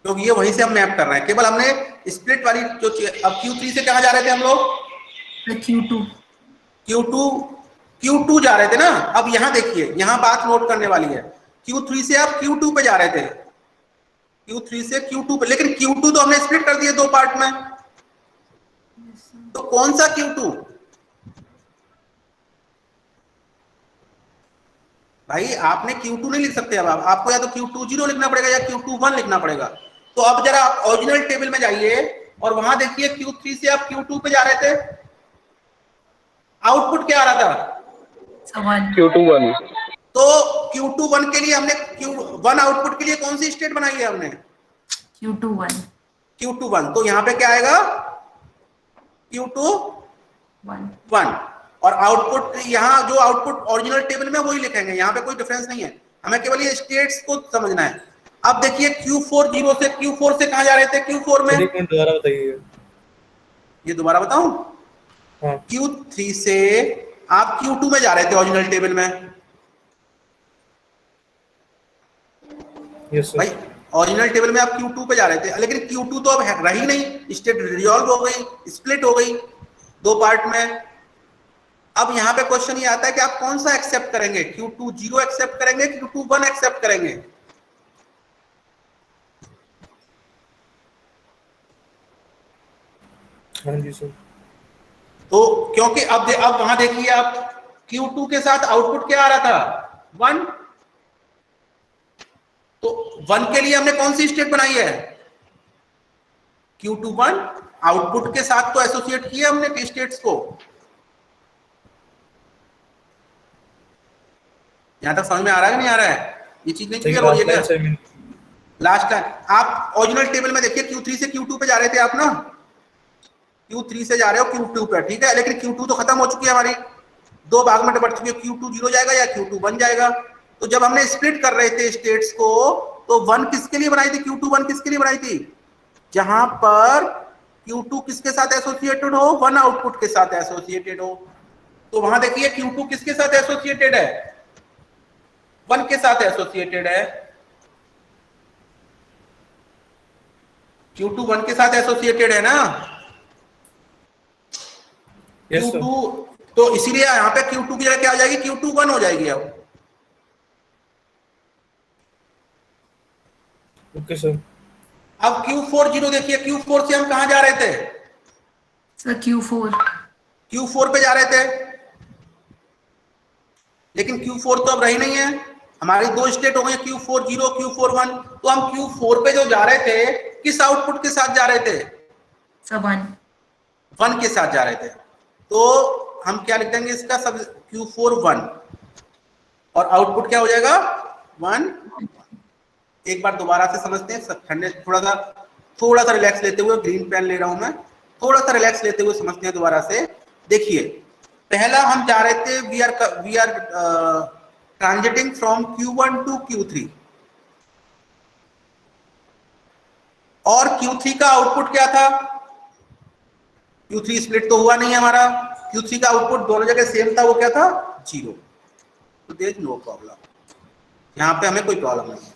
क्योंकि ये वहीं से हम मैप कर रहे हैं, केवल हमने स्प्लिट वाली जो अब Q3 से कहां जा रहे थे हम लोग? सर Q2 Q2 जा रहे थे ना। अब यहां देखिए, यहां बात नोट करने वाली है, Q3 से आप Q2 पे जा रहे थे, Q3 से Q2 पे, लेकिन Q2 तो हमने स्प्लिट कर दिया दो पार्ट में, तो कौन सा Q2? भाई आपने Q2 नहीं लिख सकते, अब आपको या तो Q2 0 लिखना पड़ेगा या Q2 1 लिखना पड़ेगा। तो अब जरा आप ओरिजिनल टेबल में जाइए और वहां देखिए, Q3 से आप Q2 पे जा रहे थे, आउटपुट क्या आ रहा था? सर 1 Q2 1 तो Q2 1 के लिए हमने Q1 आउटपुट के लिए कौन सी स्टेट बनाई है हमने? Q2 1 Q2 1, तो यहां पे क्या आएगा? Q2 1 1, और आउटपुट यहां जो आउटपुट ओरिजिनल टेबल में वही लिखेंगे, यहां पे कोई डिफरेंस नहीं है, हमें केवल ये स्टेट्स को समझना है। अब देखिए Q4 0 से Q4 से कहां जा रहे थे? Q4 में, सर एक मिनट दोबारा बताइए। ये दोबारा बताऊं, हाँ Q3 से आप Q2 में जा रहे थे ओरिजिनल टेबल में, यस भाई सर। ओरिजिनल टेबल में आप Q2 पे जा रहे थे, लेकिन Q2 तो अब रही नहीं, स्टेट रिजॉल्व हो गई, स्प्लिट हो गई दो पार्ट में। अब यहाँ पे क्वेश्चन ये आता है कि आप कौन सा एक्सेप्ट करेंगे, Q2 0 एक्सेप्ट करेंगे, Q2 1 एक्सेप्ट करेंगे? हाँ जी सर। तो क्योंकि अब वहां देखिए आप, Q2 के साथ आउटपुट क्या आ रहा था 1, तो 1 के लिए हमने कौन सी स्टेट बनाई है, Q2 1, आउटपुट के साथ तो एसोसिएट किया हमने स्टेट्स को। यहां तक समझ में आ रहा है कि नहीं आ रहा है? ये चीज नहीं क्लियर हो रही है क्या? लास्ट टाइम आप ओरिजिनल टेबल में देखिए Q3 से Q2 पे जा रहे थे आप ना, Q3 से जा रहे हो Q2 पे, ठीक है, लेकिन Q2 तो खत्म हो चुकी है हमारी, दो भाग में बढ़ चुकी है, Q2 0 जाएगा या Q2 1 जाएगा। तो जब हमने स्प्लिट कर रहे थे स्टेट्स को, तो 1 किसके लिए बनाई थी, Q2 1 किसके लिए बनाई थी, जहां पर Q2 किसके साथ एसोसिएटेड हो, 1 आउटपुट के साथ एसोसिएटेड हो। तो वहां देखिए Q2 किसके साथ एसोसिएटेड है, 1 के साथ एसोसिएटेड है, Q2 1 के साथ एसोसिएटेड है ना। Yes sir. Q2, तो इसीलिए यहाँ पे Q2 की जगह क्या आ जाएगी, Q2 1 हो जाएगी। अब ओके सर। अब Q4 0 देखिए, Q4 से हम कहां जा रहे थे, सर Q4। Q4 पे जा रहे थे, लेकिन Q4 तो अब रही नहीं है, हमारी दो स्टेट हो गई Q4 0 Q4 1। तो हम Q4 पे जो जा रहे थे, किस आउटपुट के साथ जा रहे थे, सर 1। 1 के साथ जा रहे थे। तो हम क्या लिख देंगे इसका, सब Q4 1 और आउटपुट क्या हो जाएगा 1। एक बार दोबारा से समझते हैं, ठंडे थोड़ा सा रिलैक्स लेते हुए, ग्रीन पेन ले रहा हूं मैं, थोड़ा सा रिलैक्स लेते हुए समझते हैं दोबारा से। देखिए पहला हम जा रहे थे, we are transiting from Q1 to Q3, और Q3 का आउटपुट क्या था, Q3 स्प्लिट तो हुआ नहीं है हमारा, Q3 का आउटपुट दोनों जगह सेम था, वो क्या था 0। तो देयर इज नो प्रॉब्लम, यहाँ पे हमें कोई प्रॉब्लम नहीं है।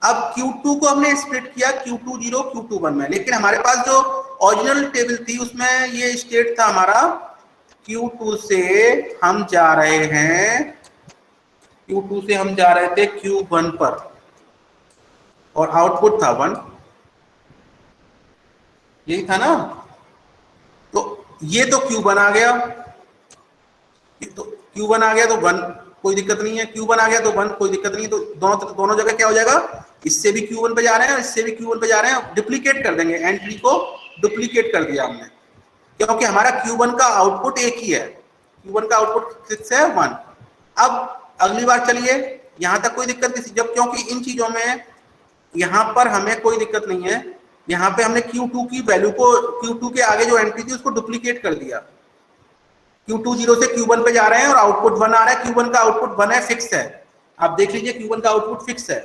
अब Q2 को हमने स्प्लिट किया Q2 0 Q2 1 में, लेकिन हमारे पास जो ओरिजिनल टेबल थी उसमें ये स्टेट था हमारा, Q2 से हम जा रहे हैं, Q2 से हम जा रहे थे Q1 पर, और आउटपुट था 1, यही था ना। तो ये तो Q1 आ गया, तो Q1 आ गया तो 1 कोई दिक्कत नहीं है, Q1 आ गया तो 1 कोई दिक्कत नहीं है। तो दोनों जगह क्या हो जाएगा, इससे भी Q1 पे जा रहे हैं और इससे भी Q1 पे जा रहे हैं, डुप्लीकेट कर देंगे, एंट्री को डुप्लीकेट कर दिया हमने, क्योंकि हमारा Q1 का आउटपुट एक ही है, Q1 का आउटपुट 6 है 1। अब अगली बार चलिए, यहां तक कोई दिक्कत नहीं, जब क्योंकि इन चीजों में यहां पर हमें कोई दिक्कत नहीं है, यहां पे हमने Q2 की वैल्यू को, Q2 के आगे जो एंट्री थी उसको डुप्लीकेट कर दिया, Q2 0 से Q1 पे जा रहे हैं और आउटपुट 1 आ रहा है, Q1 का आउटपुट 1 है, फिक्स है, आप देख लीजिए Q1 का आउटपुट फिक्स है।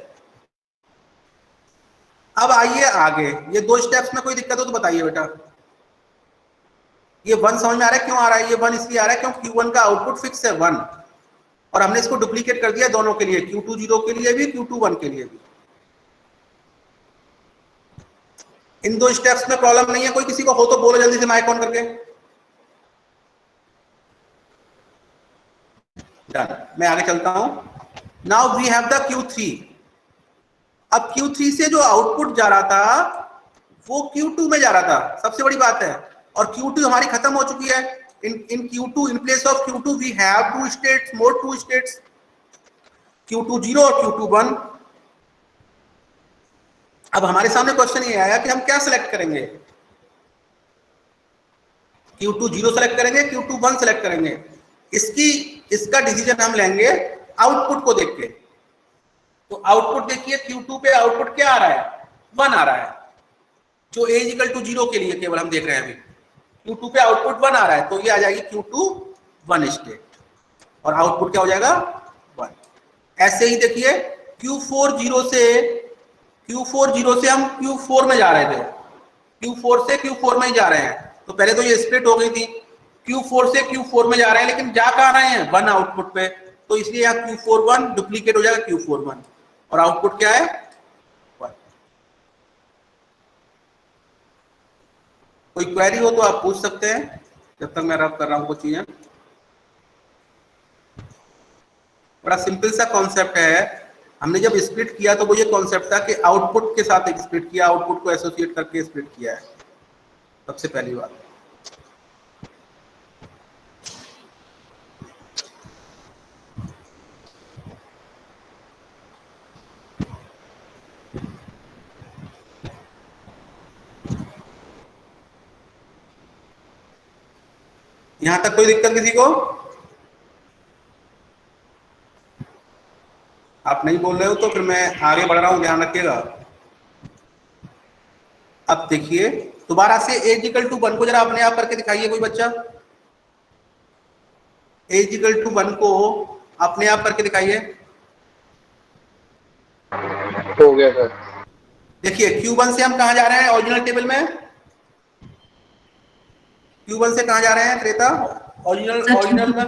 अब आइए आगे, ये दो स्टेप्स में कोई दिक्कत हो तो बताइए बेटा। ये 1 समझ में आ रहा है क्यों आ रहा है, ये 1 इसलिए आ रहा है क्योंकि Q1 का आउटपुट फिक्स है 1, और हमने इसको डुप्लीकेट कर दिया दोनों के लिए, Q2 0 के लिए भी Q2 1 के लिए भी। इन दो स्टेप्स में प्रॉब्लम नहीं है, कोई किसी को हो तो बोलो जल्दी से माइक ऑन करके। डन, मैं आगे चलता हूं। Now we have the Q3। अब Q3 से जो आउटपुट जा रहा था वो Q2 में जा रहा था, सबसे बड़ी बात है, और Q2 हमारी खत्म हो चुकी है। in Q2, in place of Q2 we have two states, more two states, Q2 0 और Q2 1। अब हमारे सामने क्वेश्चन ये आया कि हम क्या सिलेक्ट करेंगे, Q2 0 सेलेक्ट करेंगे, Q2 1 सेलेक्ट करेंगे। इसका डिसीजन हम लेंगे आउटपुट को देख के। तो आउटपुट देखिए, Q2 पे आउटपुट क्या आ रहा है 1 आ रहा है, जो A = 0 के लिए केवल हम देख रहे हैं अभी, Q2 पे आउटपुट 1 आ रहा है, तो ये आ जाएगी Q2 1 स्टेट, और आउटपुट क्या हो जाएगा 1। ऐसे ही देखिए Q4 0 से हम Q4 में जा रहे थे, Q4 से Q4 में ही जा रहे हैं, तो पहले तो ये स्प्लिट हो गई थी, Q4 से Q4 में जा रहे हैं, लेकिन जा कहां रहे हैं 1 आउटपुट पे, तो इसलिए यहाँ Q4 1 डुप्लीकेट हो जाएगा Q4 1, और आउटपुट क्या है कोई क्वेरी हो तो आप पूछ सकते हैं जब तक मैं रब कर रहा हूँ कुछ चीजें। बड़ा सिंपल सा कॉन्सेप्ट है। हमने जब स्प्लिट किया तो वो ये कॉन्सेप्ट था कि आउटपुट के साथ एक स्प्लिट किया, आउटपुट को एसोसिएट करके स्प्लिट किया है, सबसे पहली बात। यहां तक कोई दिक्कत किसी को? आप नहीं बोल रहे हो तो फिर मैं आगे बढ़ रहा हूं, ध्यान रखिएगा। अब देखिए दोबारा से a इक्वल टू 1 को जरा अपने आप करके दिखाइए कोई बच्चा। a इक्वल टू 1 को अपने आप करके दिखाइए। हो गया सर। देखिए Q1 से हम कहा जा रहे हैं ओरिजिनल टेबल में? Q1 से कहा जा रहे हैं त्रेता? ओरिजिनल में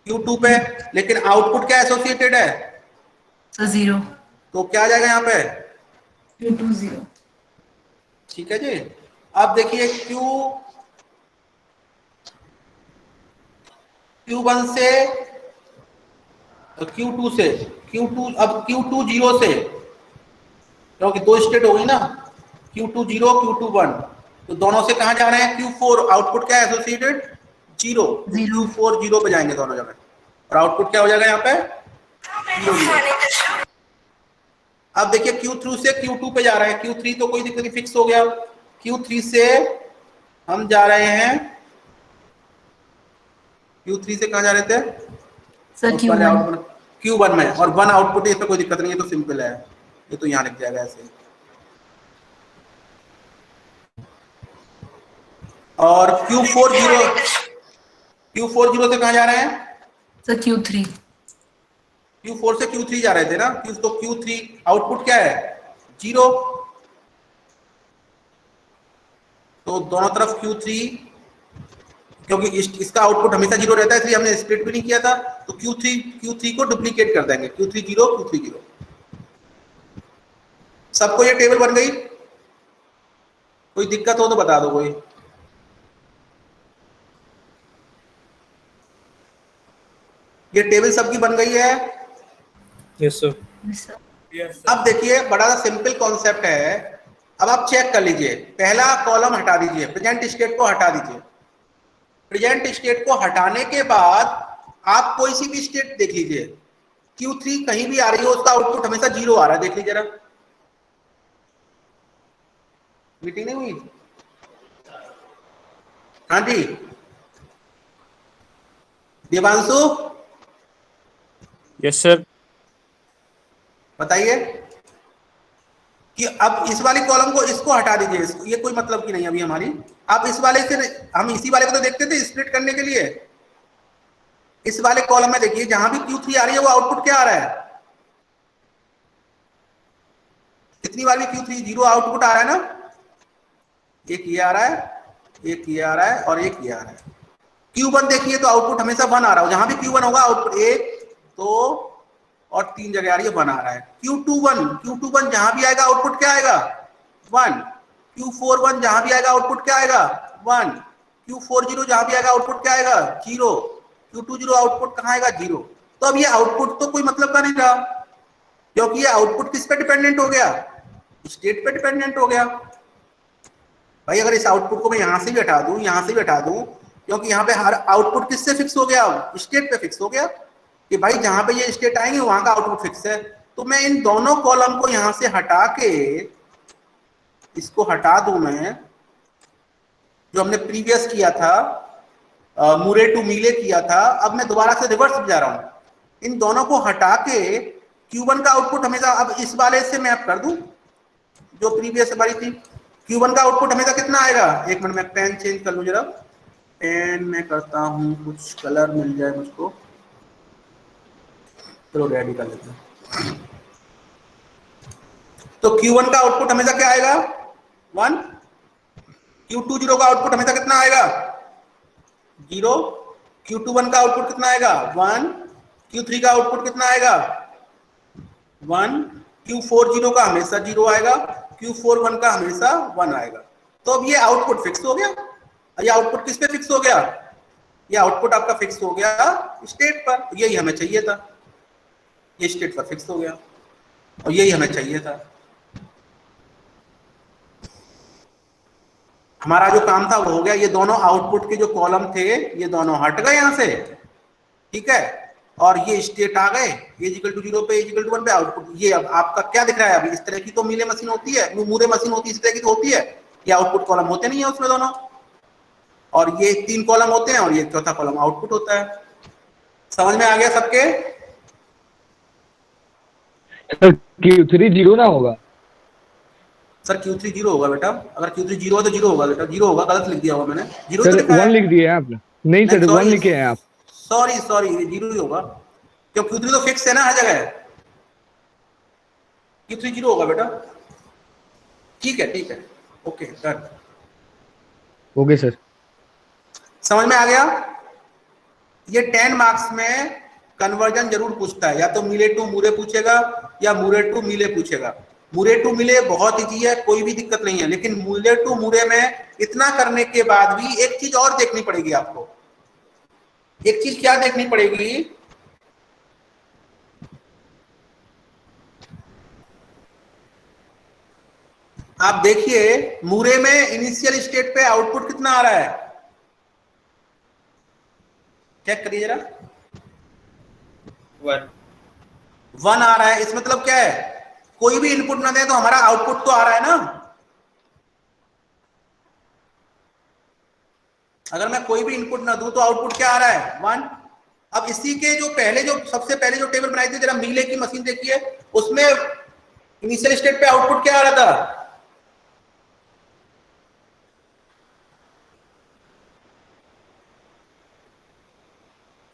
Q2 पे, लेकिन आउटपुट क्या एसोसिएटेड है? सर 0। तो क्या आ जाएगा यहाँ पे? Q2 0। ठीक है जी। अब देखिए Q1 से Q2 से Q2, अब Q2 0 से, क्योंकि दो स्टेट हो गई ना, Q2 0 Q2 1, तो दोनों से कहां जा रहे हैं? Q4, आउटपुट क्या है एसोसिएटेड? 0, Q4 0 पे जाएंगे दोनों जगह, और आउटपुट क्या हो जाएगा यहाँ पे? 0। अब देखिए Q3 से Q2 पे जा रहे हैं, Q3 तो कोई दिक्कत नहीं, फिक्स हो गया। Q3 से हम जा रहे हैं, Q3 से कहां जा रहे थे? Sir Q1। Q1 में, और 1 आउटपुट है, इसमें कोई दिक्कत नहीं है, तो सिंपल है, ये तो यहाँ लिख जाएगा ऐसे। और Q4 से कहां जा रहे हैं? Sir Q3। Q4 से Q3 जा रहे थे ना, तो Q3 आउटपुट क्या है? 0। तो दोनों तरफ Q3, क्योंकि इसका आउटपुट हमेशा 0 रहता है, इसलिए हमने स्प्लिट भी नहीं किया था, तो Q3 को डुप्लीकेट कर देंगे, Q3 0 Q3 0। सबको ये टेबल बन गई? कोई दिक्कत हो तो बता दो कोई। ये टेबल सबकी बन गई है? Yes sir. अब देखिए बड़ा सिंपल कॉन्सेप्ट है। अब आप चेक कर लीजिए, पहला कॉलम हटा दीजिए, प्रेजेंट स्टेट को हटा दीजिए। प्रेजेंट स्टेट को हटाने के बाद आप कोई सी भी स्टेट देख लीजिए, Q3 कहीं भी आ रही हो, उसका आउटपुट हमेशा 0 आ रहा है, देख लीजिए जरा। मीटिंग नहीं हुई? हाँ जी देवांशु, यस सर। बताइए कि अब इस वाली कॉलम को, इसको हटा दीजिए, ये कोई मतलब की नहीं अभी हमारी। आप इस वाले से, हम इसी वाले को तो देखते थे स्प्लिट करने के लिए। इस वाले कॉलम में देखिए, जहां भी Q3 आ रही है वो आउटपुट क्या आ रहा है? कितनी बार भी Q3 0 आउटपुट आ रहा है ना, एक ये आ रहा है, एक ये आ रहा है, और एक ये आ रहा है। Q1 देखिए तो आउटपुट हमेशा 1 आ रहा है, जहां भी Q1 होगा आउटपुट 1 2 और 3 जगह आ रही है 1 आ रहा है। Q21 जहां भी आएगा आउटपुट क्या आएगा? 1। Q41 जहां भी आएगा आउटपुट क्या आएगा? 1। Q40 जहां भी आएगा आउटपुट क्या आएगा? 0। Q20 आउटपुट कहां आएगा? 0। तो अब ये आउटपुट तो कोई मतलब का नहीं रहा, क्योंकि ये आउटपुट किस पे डिपेंडेंट हो गया? स्टेट पे डिपेंडेंट हो गया। भाई अगर इस आउटपुट को मैं यहां से भी हटा दूं, यहां से भी हटा दूं, क्योंकि यहाँ पे हर आउटपुट किससे फिक्स हो गया? स्टेट पे फिक्स हो गया, कि भाई जहां पे ये स्टेट आएंगे वहां का आउटपुट फिक्स है। तो मैं इन दोनों कॉलम को यहां से हटा के, इसको हटा दूं मैं, जो हमने प्रीवियस किया था, मुरे टू मीले किया था, अब मैं दोबारा से रिवर्स जा रहा हूं। इन दोनों को हटा के Q1 का आउटपुट हमेशा, अब इस वाले से मैप कर दूं जो प्रीवियस हमारी थी, Q1 का आउटपुट हमेशा कितना आएगा? एक मिनट में पेन चेंज कर लूं जरा, पेन में करता हूं, कुछ कलर मिल जाए मुझको, चलो रेडी कर लेते हैं। तो Q1 का आउटपुट हमेशा क्या आएगा? 1। Q20 का आउटपुट हमेशा कितना आएगा? 0। Q21 का आउटपुट कितना आएगा? 1। Q3 का आउटपुट कितना आएगा? 1। Q40 का हमेशा 0 आएगा, Q41 का हमेशा 1 आएगा। तो अब ये आउटपुट फिक्स हो गया। ये आउटपुट किस पे फिक्स हो गया? ये आउटपुट आपका फिक्स हो गया स्टेट पर, यही हमें चाहिए था। ये स्टेट पर फिक्स हो गया और यही हमें चाहिए था। हमारा जो काम था वो हो गया। ये दोनों आउटपुट के जो कॉलम थे ये दोनों हट गए यहां से, ठीक है, और ये स्टेट आ गए A=0 पे, A=1 पे आउटपुट। ये अब आपका क्या दिख रहा है? अभी इस तरह की तो मीले मशीन होती है, मूरे मशीन होती है, इस तरह की तो होती है। ये आउटपुट कॉलम होते नहीं है उसमें दोनों, और ये 3 कॉलम होते हैं और ये चौथा कॉलम आउटपुट होता है। समझ में आ गया सबके? सर Q3 0 ना होगा? सर Q3 0 होगा बेटा। अगर Q3 0 है तो 0 होगा बेटा, 0 होगा। गलत लिख दिया होगा मैंने, 0 तो सर लिखा 1 है। लिख दिए हैं आपने? नहीं सर 1 लिखे हैं आप। सॉरी ये 0 ही होगा, क्यों? Q3 तो फिक्स है ना हर जगह। Q3 0 होगा बेटा। ठीक है, ओके डन। Okay sir. समझ में आ गया? ये 10 मार्क्स में कन्वर्जन जरूर पूछता है, या तो मीले टू मूरे पूछेगा या मूरे टू मीले पूछेगा। मूरे टू मीले बहुत इजी है, कोई भी दिक्कत नहीं है, लेकिन मूले टू मूरे में इतना करने के बाद भी एक चीज और देखनी पड़ेगी आपको। एक चीज क्या देखनी पड़ेगी? आप देखिए मूरे में इनिशियल स्टेट पे आउटपुट कितना आ रहा है, चेक करिए जरा। 1 आ रहा है। इस मतलब क्या है? कोई भी इनपुट ना दे तो हमारा आउटपुट तो आ रहा है ना। अगर मैं कोई भी इनपुट ना दूं तो आउटपुट क्या आ रहा है? 1। अब इसी के जो सबसे पहले जो टेबल बनाई थी जरा मीले की मशीन देखिए, उसमें इनिशियल स्टेट पे आउटपुट क्या आ रहा था?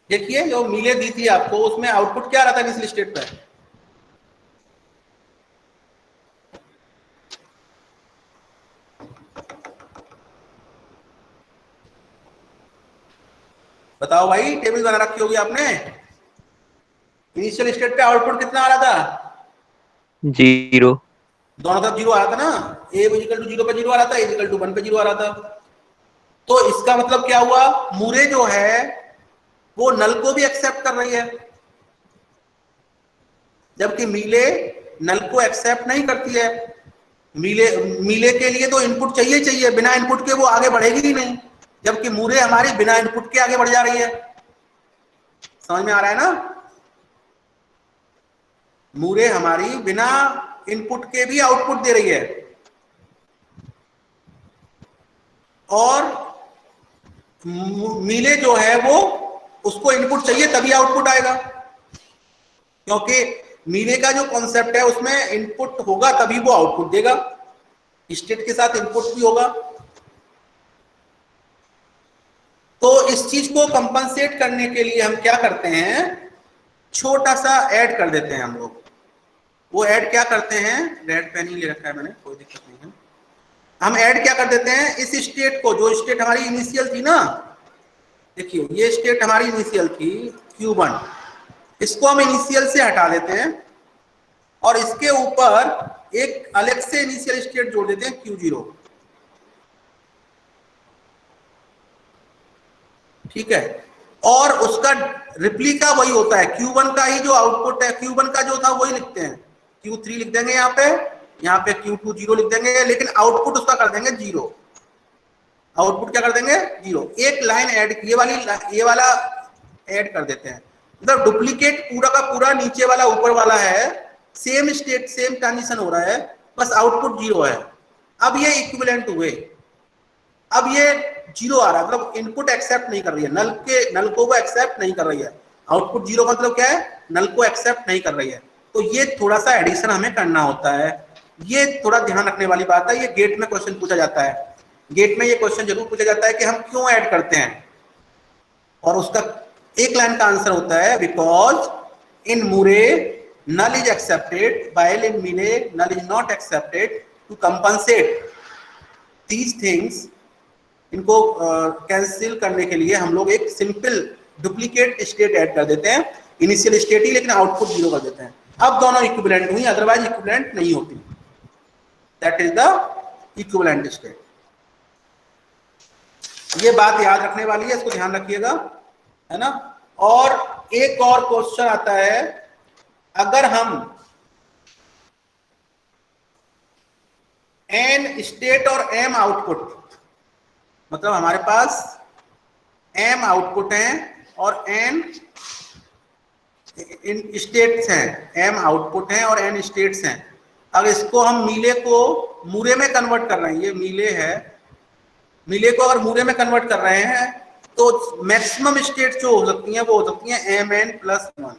देखिए जो मीले दी थी आपको उसमें आउटपुट क्या आ रहा था इनिशियल स्टेट पे? बताओ भाई, टेबल बना रखी होगी आपने। इनिशियल स्टेट पे आउटपुट कितना आ रहा था? 0। दोनों तरफ 0 आ रहा था ना। A=0 पे 0 आ रहा था, A=1 पे 0 आ रहा था। तो इसका मतलब क्या हुआ? मूरे जो है वो नल को भी एक्सेप्ट कर रही है, जबकि मीले नल को एक्सेप्ट नहीं करती है। मीले के लिए तो इनपुट चाहिए, बिना इनपुट के वो आगे बढ़ेगी ही नहीं, जबकि मूरे हमारी बिना इनपुट के आगे बढ़ जा रही है। समझ में आ रहा है ना? मूरे हमारी बिना इनपुट के भी आउटपुट दे रही है, और मीले जो है वो उसको इनपुट चाहिए तभी आउटपुट आएगा, क्योंकि मीले का जो कॉन्सेप्ट है उसमें इनपुट होगा तभी वो आउटपुट देगा, स्टेट के साथ इनपुट भी होगा। तो इस चीज को कंपनसेट करने के लिए हम क्या करते हैं? छोटा सा ऐड कर देते हैं हम लोग। वो ऐड क्या करते हैं? रेड पेन ही ले रखा है मैंने, कोई दिक्कत नहीं है। हम ऐड क्या कर देते हैं? इस स्टेट को, जो स्टेट हमारी इनिशियल थी ना, देखिए ये स्टेट हमारी इनिशियल थी Q1, इसको हम इनिशियल से हटा देते हैं और इसके ऊपर एक अलग से इनिशियल स्टेट जोड़ देते हैं Q0। ठीक है, और उसका रिप्लिका वही होता है, Q1 का ही जो आउटपुट है, Q1 का जो था वही लिखते हैं। Q3 लिख देंगे यहाँ पे Q2 0 लिख देंगे, लेकिन आउटपुट उसका कर देंगे 0। आउटपुट क्या कर देंगे? 0। एक लाइन ऐड, ये वाला ऐड कर देते हैं, मतलब डुप्लीकेट पूरा का पूरा नीचे वाला ऊपर वाला है, सेम स्टेट सेम ट्रांजिशन हो रहा है, बस आउटपुट 0 है। अब ये इक्विवेलेंट हुए, अब ये 0 आ रहा है, मतलब इनपुट एक्सेप्ट नहीं कर रही है, नल को वो एक्सेप्ट नहीं कर रही है। आउटपुट 0 मतलब क्या है? नल को एक्सेप्ट नहीं कर रही है। तो ये थोड़ा सा एडिशन हमें करना होता है, ये थोड़ा ध्यान रखने वाली बात है। ये गेट में क्वेश्चन पूछा जाता है, गेट में ये क्वेश्चन जरूर पूछा जाता है कि हम क्यों ऐड करते हैं, और उसका एक लाइन का आंसर होता है because in Moore null is accepted while in मीले null is not accepted। to compensate these things, इनको कैंसिल करने के लिए हम लोग एक सिंपल डुप्लीकेट स्टेट ऐड कर देते हैं, इनिशियल स्टेट ही, लेकिन आउटपुट 0 कर देते हैं। अब दोनों इक्विवेलेंट हुई, अदरवाइज इक्विवेलेंट नहीं होती। That is the equivalent state. ये बात याद रखने वाली है, इसको ध्यान रखिएगा, है ना। और एक और क्वेश्चन आता है, अगर हम एन स्टेट और एम आउटपुट, मतलब हमारे पास एम आउटपुट हैं और एन इन स्टेट्स हैं, एम आउटपुट हैं और एन स्टेट्स हैं। अब इसको हम मीले को मूरे में कन्वर्ट कर रहे हैं, ये मीले है, मीले को अगर मूरे में कन्वर्ट कर रहे हैं तो मैक्सिमम स्टेट जो हो सकती हैं वो हो सकती हैं एम एन प्लस 1।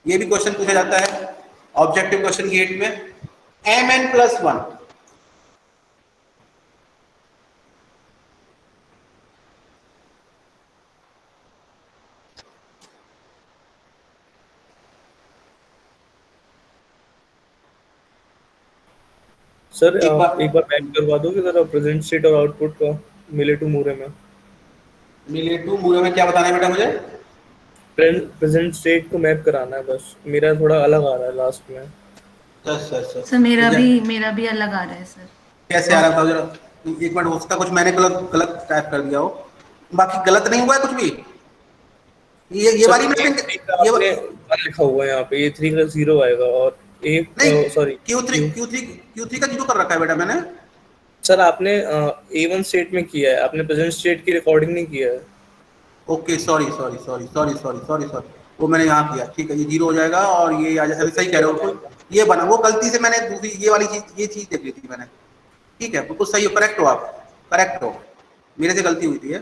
ये भी क्वेश्चन पूछा जाता है ऑब्जेक्टिव क्वेश्चन गेट में, एम एन प्लस 1। सर एक बार आप एक बार मैप करवा दोगे जरा प्रेजेंट स्टेट और आउटपुट का मिले टू मूरे में। मिले टू मूरे में क्या बताना है बेटा मुझे? प्रेजेंट स्टेट को मैप कराना है बस, मेरा थोड़ा अलग आ रहा है लास्ट में। सर सर मेरा भी अलग आ रहा है सर। कैसे आ रहा था जरा एक मिनट, हो सकता कुछ मैंने गलत गलत टाइप कर दिया हो, बाकी गलत नहीं हुआ है कुछ भी। ये वाली में आपने वन लिखा हुआ है यहाँ पे, ये 3 का 0 आएगा और एक नहीं, सॉरी Q3 का 0 कर रखा है बेटा मैंने। सर आपने A1 स्टेट में किया है, आपने प्रेजेंट स्टेट की रिकॉर्डिंग नहीं किया है। ओके सॉरी, वो मैंने यहाँ किया, ठीक है, ये 0 हो जाएगा और ये आ जाएगा, सही कह रहे हो, ये बना, वो गलती से मैंने दूसरी ये वाली चीज, ये चीज देख ली थी मैंने, ठीक है, बिल्कुल सही हो, करेक्ट हो आप, करेक्ट हो, मेरे से गलती हुई थी।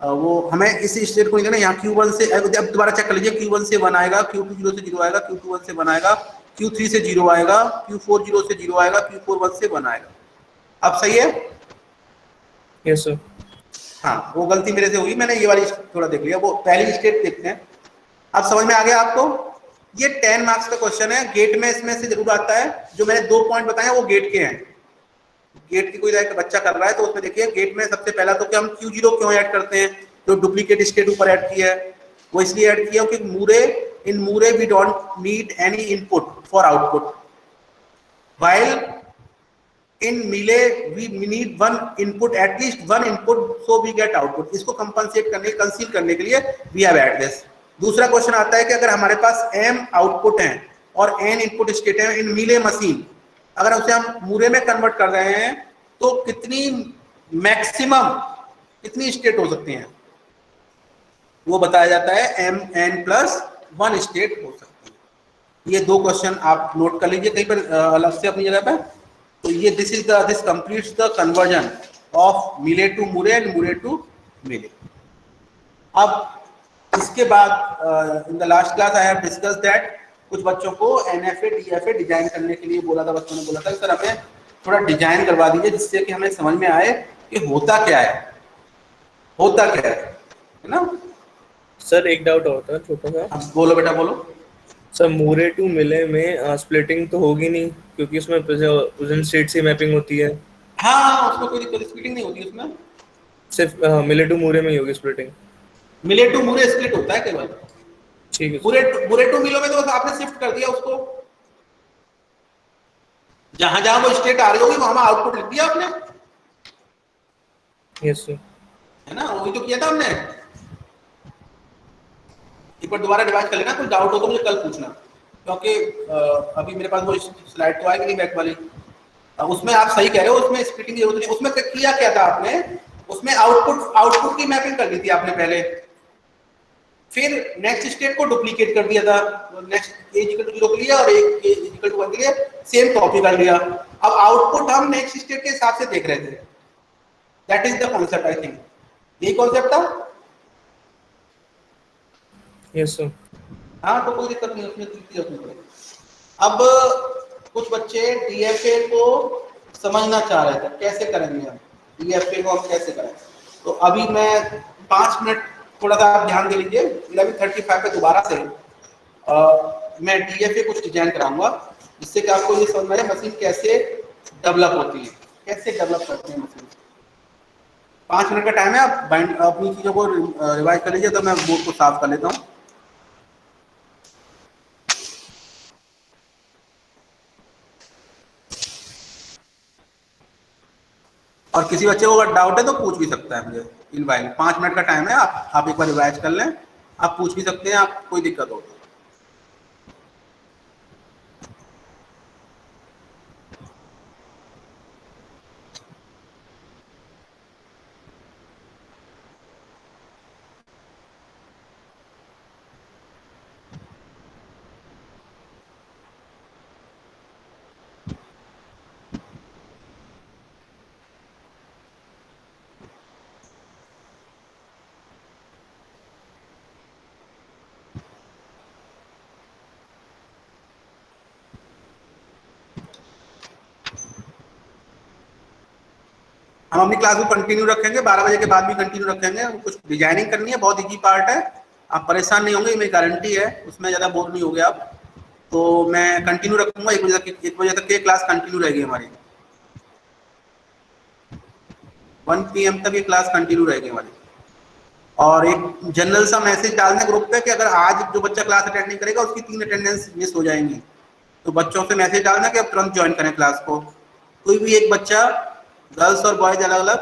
वो हमें इस स्टेट को नहीं देना, यहाँ Q1 से, अब दोबारा चेक कर लीजिए, Q1 से 1 आएगा, Q2 0 से 0 आएगा, Q2 1 से 1 आएगा, Q3 से 0 आएगा, Q4 0 से 0 आएगा, Q4 1 से 1 आएगा। अब सही है? Yes sir. हाँ, वो गलती मेरे से हुई, मैंने ये वाली थोड़ा देख लिया, वो पहली स्टेट देखते हैं। अब समझ में आ गया आपको? ये 10 मार्क्स का क्वेश्चन है, गेट में इसमें से जरूर आता है। जो मैंने 2 पॉइंट बताए हैं वो गेट के हैं, गेट की कोई एक बच्चा कर रहा है तो उसमें देखिए, गेट में सबसे पहला तो कि हम Q0 क्यों ऐड करते हैं, जो डुप्लीकेट स्टेट ऊपर ऐड किया है वो इसलिए ऐड किया कि in Moore we don't need any input for output, while in Mealy we need one input, at least one input, so we get output. इसको कंपनसेट करने, कंसील करने के लिए वी हैव ऐड दिस। दूसरा क्वेश्चन आता है कि अगर हमारे पास m आउटपुट है और n इनपुट स्टेट है इन मिले मशीन, अगर उसे हम मूरे में कन्वर्ट कर रहे हैं तो कितनी मैक्सिमम कितनी स्टेट हो सकती हैं, वो बताया जाता है mn+1 स्टेट हो सकती है। ये 2 क्वेश्चन आप नोट कर लीजिए कहीं पर अलग से अपनी जगह पर। तो ये this completes the conversion of Mealy to Moore and Moore to Mealy. अब इसके बाद in the last class I have discuss that कुछ बच्चों को NFA DFA डिजाइन करने के लिए बोला था, बच्चों ने बोला था सर हमें थोड़ा डिजाइन करवा दीजिए जिससे कि हमें समझ में आए कि होता क्या है, होता क्या है ना। सर एक डाउट और था छोटा सा। बोलो बेटा बोलो। सर मूरे टू मिले में स्प्लिटिंग तो होगी नहीं क्योंकि उसमें प्रेजेंट स्टेट से मैपिंग होती है। हाँ, उसमें कोई दिक्कत, स्प्लिटिंग नहीं होती उसमें, सिर्फ मिले टू मूरे में ही होगी स्प्लिटिंग। मिले टू मूरे स्प्लिट होता है केवल, ठीक है। मूरे टू मिलो में तो बस आपने शिफ्ट कर दिया उसको, जहां जहां वो स्टेट आ रही होगी वहां आउटपुट लिख दिया आपने, यस सर, है ना, वही तो किया था हमने। एक बार दोबारा रिवाइज कर लेना, कोई डाउट हो तो मुझे कल पूछना, क्योंकि अभी मेरे पास वो स्लाइड तो आएगी नहीं बैक वाली। उसमें आप सही कह रहे हो, उसमें स्प्लिटिंग की जरूरत नहीं, उसमें किया क्या था आपने, उसमें आउटपुट की मैपिंग कर ली थी आपने पहले, फिर नेक्स्ट स्टेट को डुप्लीकेट कर दिया था, नेक्स्ट A=0 के लिए और A=1 के लिए सेम कॉपी कर लिया। अब आउटपुट हम नेक्स्ट स्टेट के हिसाब से देख रहे थे, that is the concept, I think यही कॉन्सेप्ट था। Yes sir. हाँ, तो कोई दिक्कत नहीं, उसमें जरूरत नहीं पड़ेगी। अब कुछ बच्चे DFA को समझना चाह रहे थे, कैसे करेंगे हम DFA को, हम कैसे करें। तो अभी मैं 5 मिनट थोड़ा सा आप ध्यान दे लीजिए, 11:35 पे दोबारा से मैं DFA कुछ डिजाइन कराऊंगा जिससे कि आपको ये समझ में आए मशीन कैसे डेवलप होती है, कैसे डेवलप करते हैं मशीन। 5 मिनट का टाइम है, आप अपनी चीजों को रिवाइज कर लीजिए। तो मैं बोर्ड को साफ कर लेता हूँ। और और किसी बच्चे को अगर डाउट है तो पूछ भी सकता है मुझे इन वाइल। 5 मिनट का टाइम है, आप एक बार रिवाइज कर लें, आप पूछ भी सकते हैं, आप कोई दिक्कत हो तो। हम अपनी क्लास को कंटिन्यू रखेंगे, 12 बजे के बाद भी कंटिन्यू रखेंगे। कुछ डिजाइनिंग करनी है, बहुत इजी पार्ट है, आप परेशान नहीं होंगे, मेरी गारंटी है, उसमें ज़्यादा बोर नहीं होगे आप। तो मैं कंटिन्यू रखूंगा, 1 बजे तक की क्लास कंटिन्यू रहेगी हमारी, 1 PM तक ये क्लास कंटिन्यू रहेगी हमारी। और एक जनरल सा मैसेज डालने ग्रुप पे कि अगर आज जो बच्चा क्लास अटेंड नहीं करेगा उसकी 3 अटेंडेंस मिस हो जाएंगी, तो बच्चों से मैसेज डालना कि अब तुरंत ज्वाइन करें क्लास को। कोई भी एक बच्चा, गर्ल्स और बॉयज अलग अलग,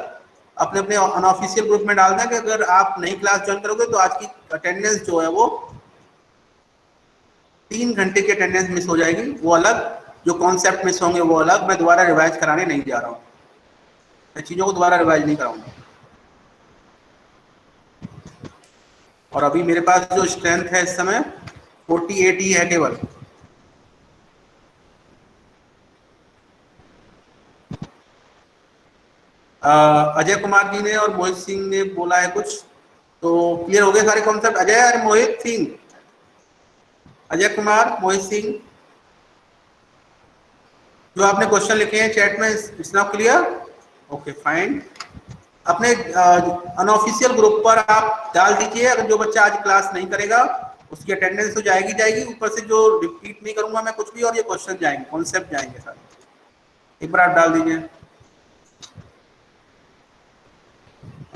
अपने अपने अनऑफिशियल ग्रुप में डालना कि अगर आप नई क्लास ज्वाइन करोगे तो आज की अटेंडेंस जो है वो 3 घंटे की अटेंडेंस मिस हो जाएगी, वो अलग, जो कॉन्सेप्ट मिस होंगे वो अलग। मैं दोबारा रिवाइज कराने नहीं जा रहा हूँ, मैं चीज़ों को दोबारा रिवाइज नहीं कराऊंगा। और अभी मेरे पास जो स्ट्रेंथ है इस समय 48 ही है केवल। अजय कुमार जी ने और मोहित सिंह ने बोला है कुछ, तो क्लियर हो गए सारे कॉन्सेप्ट? अजय और मोहित सिंह, अजय कुमार, मोहित सिंह, जो आपने क्वेश्चन लिखे हैं चैट में, it's now clear? Okay fine. अपने अनऑफिशियल ग्रुप पर आप डाल दीजिए, अगर जो बच्चा आज क्लास नहीं करेगा उसकी अटेंडेंस तो जाएगी, ऊपर से जो रिपीट नहीं करूंगा मैं कुछ भी, और ये क्वेश्चन जाएंगे, कॉन्सेप्ट जाएंगे सारे, एक बार आप डाल दीजिए।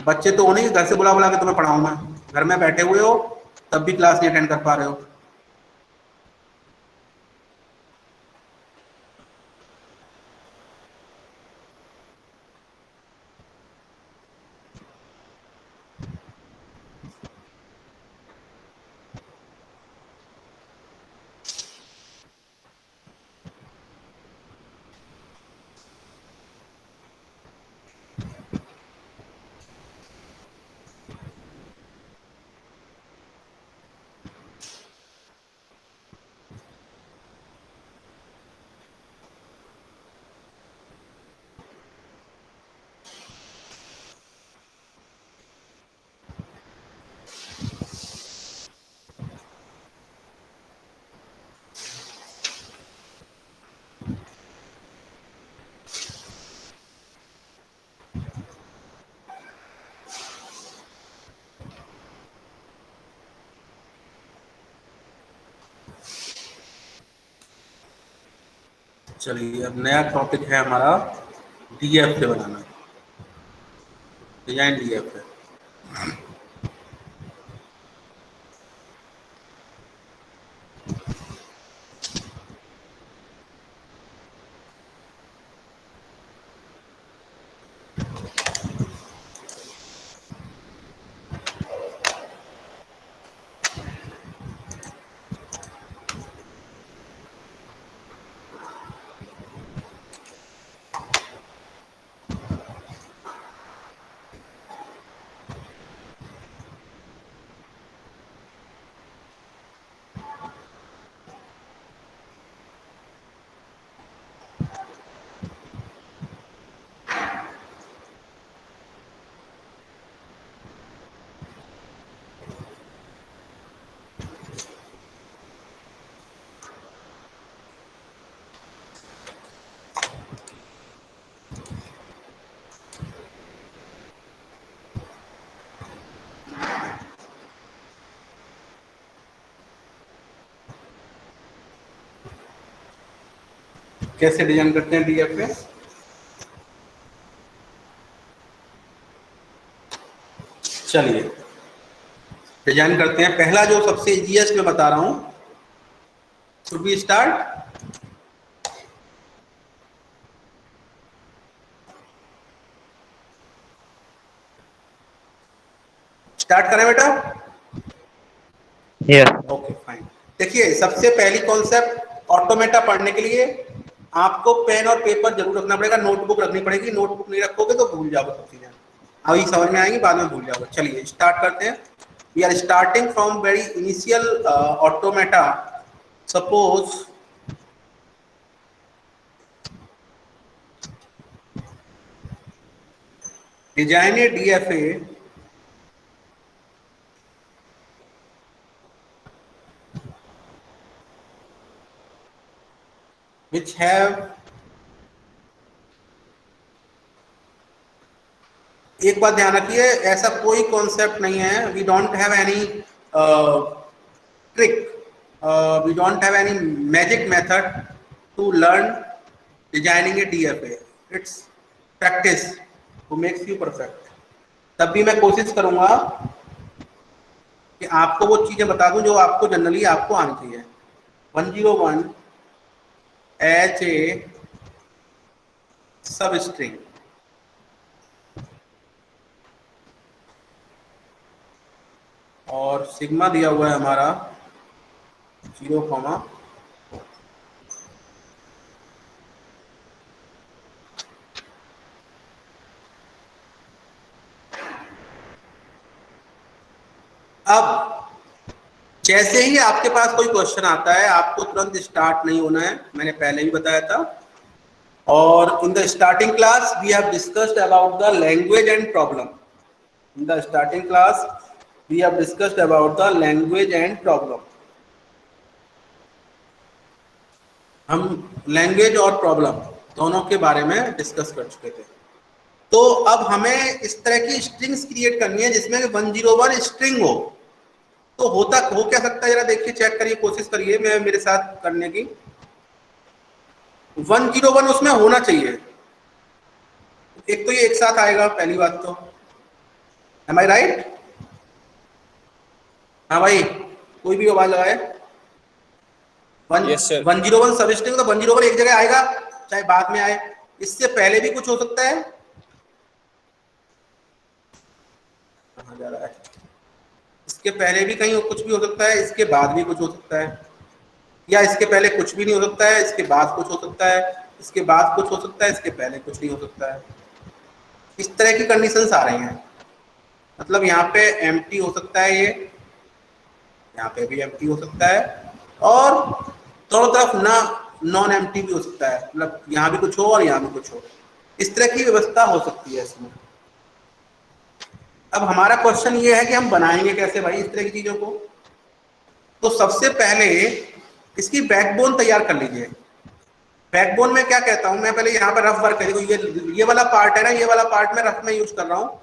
बच्चे तो होने, घर से बुला बुला के तुम्हें पढ़ाऊं मैं, घर में बैठे हुए हो तब भी क्लास नहीं अटेंड कर पा रहे हो। चलिए, अब नया टॉपिक है हमारा डीएफ बनाना, डिजाइन डीएफ है। कैसे डिजाइन करते हैं डीएफ पे? चलिए डिजाइन करते हैं। पहला जो सबसे इजीएस्ट मैं बता रहा हूं, शुड वी स्टार्ट? स्टार्ट करें बेटा? यस। Okay fine. देखिए सबसे पहली कॉन्सेप्ट ऑटोमेटा पढ़ने के लिए आपको पेन और पेपर जरूर रखना पड़ेगा, नोटबुक रखनी पड़ेगी। नोटबुक नहीं रखोगे तो भूल जाओगे सब चीजें, अभी समझ में आएंगी, बाद में भूल जाओगे। चलिए स्टार्ट करते हैं। We are starting from very initial automata. Suppose design a DFA which have, एक बात ध्यान रखिए, ऐसा कोई कॉन्सेप्ट नहीं है, we don't have any trick, we don't have any magic method to learn designing a DFA. It's practice who makes you perfect। तब भी मैं कोशिश करूंगा कि आपको वो चीजें बता दूं जो आपको जनरली आपको आनी चाहिए। 101 एच ए सब स्ट्रिंग, और सिग्मा दिया हुआ है हमारा 0, अब जैसे ही आपके पास कोई क्वेश्चन आता है आपको तुरंत स्टार्ट नहीं होना है, मैंने पहले भी बताया था। और in the starting class we have discussed about the language and problem. In the starting class we have discussed about the language and problem. हम लैंग्वेज और प्रॉब्लम दोनों के बारे में डिस्कस कर चुके थे। तो अब हमें इस तरह की स्ट्रिंग्स क्रिएट करनी है जिसमें 101 स्ट्रिंग हो। तो होता हो क्या सकता है, जरा देखिए, चेक करिए, कोशिश करिए मैं मेरे साथ करने की। 101 उसमें होना चाहिए। एक तो ये एक साथ आएगा, पहली बात तो, एम आई राइट? हाँ भाई, कोई भी आवाज लगाए। Yes, sir। 101 सब स्ट्रिंग, तो 101 एक जगह आएगा, चाहे बाद में आए। इससे पहले भी कुछ हो सकता है, कहाँ जा रहा है, इसके पहले भी कहीं कुछ भी हो सकता है, इसके बाद भी कुछ हो सकता है, या इसके पहले कुछ भी नहीं हो सकता है, इसके बाद कुछ हो सकता है, इसके बाद कुछ हो सकता है, इसके पहले कुछ नहीं हो सकता है। इस तरह की कंडीशंस आ रही हैं। मतलब यहाँ पे एम्प्टी हो सकता है, ये यहाँ पे भी एम्प्टी हो सकता है, और दोनों तरफ ना नॉन एम्प्टी भी हो सकता है, मतलब यहाँ भी कुछ हो और यहाँ भी कुछ हो। इस तरह की व्यवस्था हो सकती है इसमें। अब हमारा क्वेश्चन ये है कि हम बनाएंगे कैसे भाई इस तरह की चीजों को। तो सबसे पहले इसकी बैकबोन तैयार कर लीजिए। बैकबोन में क्या कहता हूं मैं, पहले यहाँ पर रफ वर्क करिए। ये वाला पार्ट है ना, ये वाला पार्ट मैं रफ में यूज कर रहा हूँ,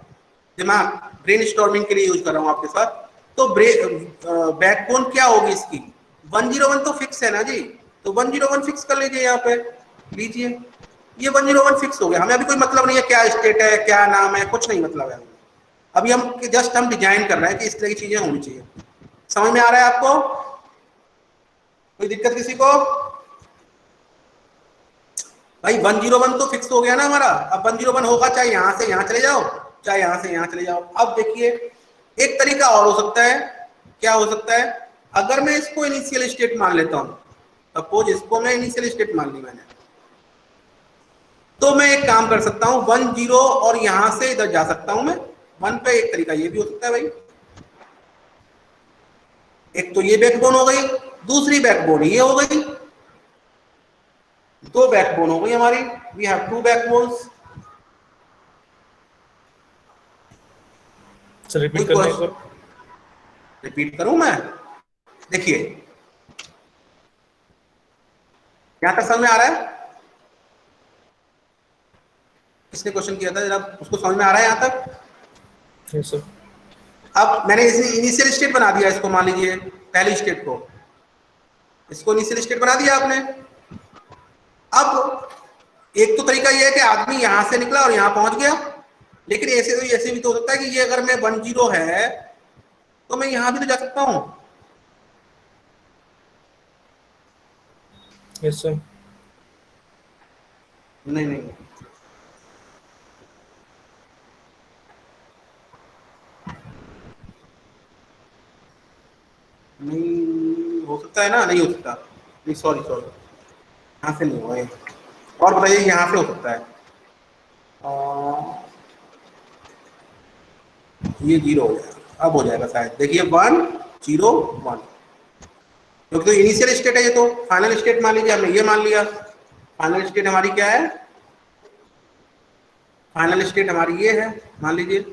दिमाग ब्रेन स्टॉर्मिंग के लिए यूज कर रहा हूँ आपके साथ। तो बैकबोन क्या होगी इसकी? 101 तो फिक्स है ना जी, तो 101 फिक्स कर लीजिए। यहाँ पे लीजिए, ये 101 फिक्स हो गया। हमें अभी कोई मतलब नहीं है क्या स्टेट है, क्या नाम है, कुछ नहीं मतलब है। अभी हम जस्ट हम डिजाइन कर रहे हैं कि इस तरह की चीजें होनी चाहिए। समझ में आ रहा है आपको? कोई दिक्कत किसी को? भाई 101 तो फिक्स हो गया ना हमारा। अब 101 होगा, चाहे यहां से यहां चले जाओ, चाहे यहां से यहां चले जाओ। अब देखिए एक तरीका और हो सकता है। क्या हो सकता है? अगर मैं इसको इनिशियल स्टेट मान लेता हूं, सपोज इसको मैं इनिशियल स्टेट मान ली मैंने, तो मैं एक काम कर सकता हूं, 10 और यहां से इधर जा सकता हूं मैं 1 पे। एक तरीका ये भी हो सकता है भाई। एक तो ये बैकबोन हो गई, दूसरी बैकबोन ये हो गई, 2 बैकबोन हो गई हमारी। We have 2 backbones. रिपीट करना एक बार। रिपीट करूं मैं? देखिए यहां तक समझ में आ रहा है? किसने क्वेश्चन किया था, जरा उसको समझ में आ रहा है यहां तक? Yes sir. अब मैंने इनिशियल स्टेट बना दिया इसको, मान लीजिए पहली स्टेट को, इसको इनिशियल स्टेट बना दिया आपने। अब एक तो तरीका यह है कि आदमी यहां से निकला और यहां पहुंच गया, लेकिन ऐसे भी तो हो सकता है कि ये अगर मैं 10 है तो मैं यहां भी तो जा सकता हूं। Yes sir. नहीं नहीं, सकता है ना? नहीं हो सकता, नहीं सॉरी यहाँ से नहीं होगा ये। और बताइए यहाँ से हो सकता है, ये 0 हो जाएगा, अब हो जाएगा शायद, देखिए 1 0 1, क्योंकि तो इनिशियल स्टेट है ये, तो फाइनल स्टेट मान लीजिए, हमने ये मान लिया फाइनल स्टेट हमारी क्या है, फाइनल स्टेट हमारी ये है, मान लीजिए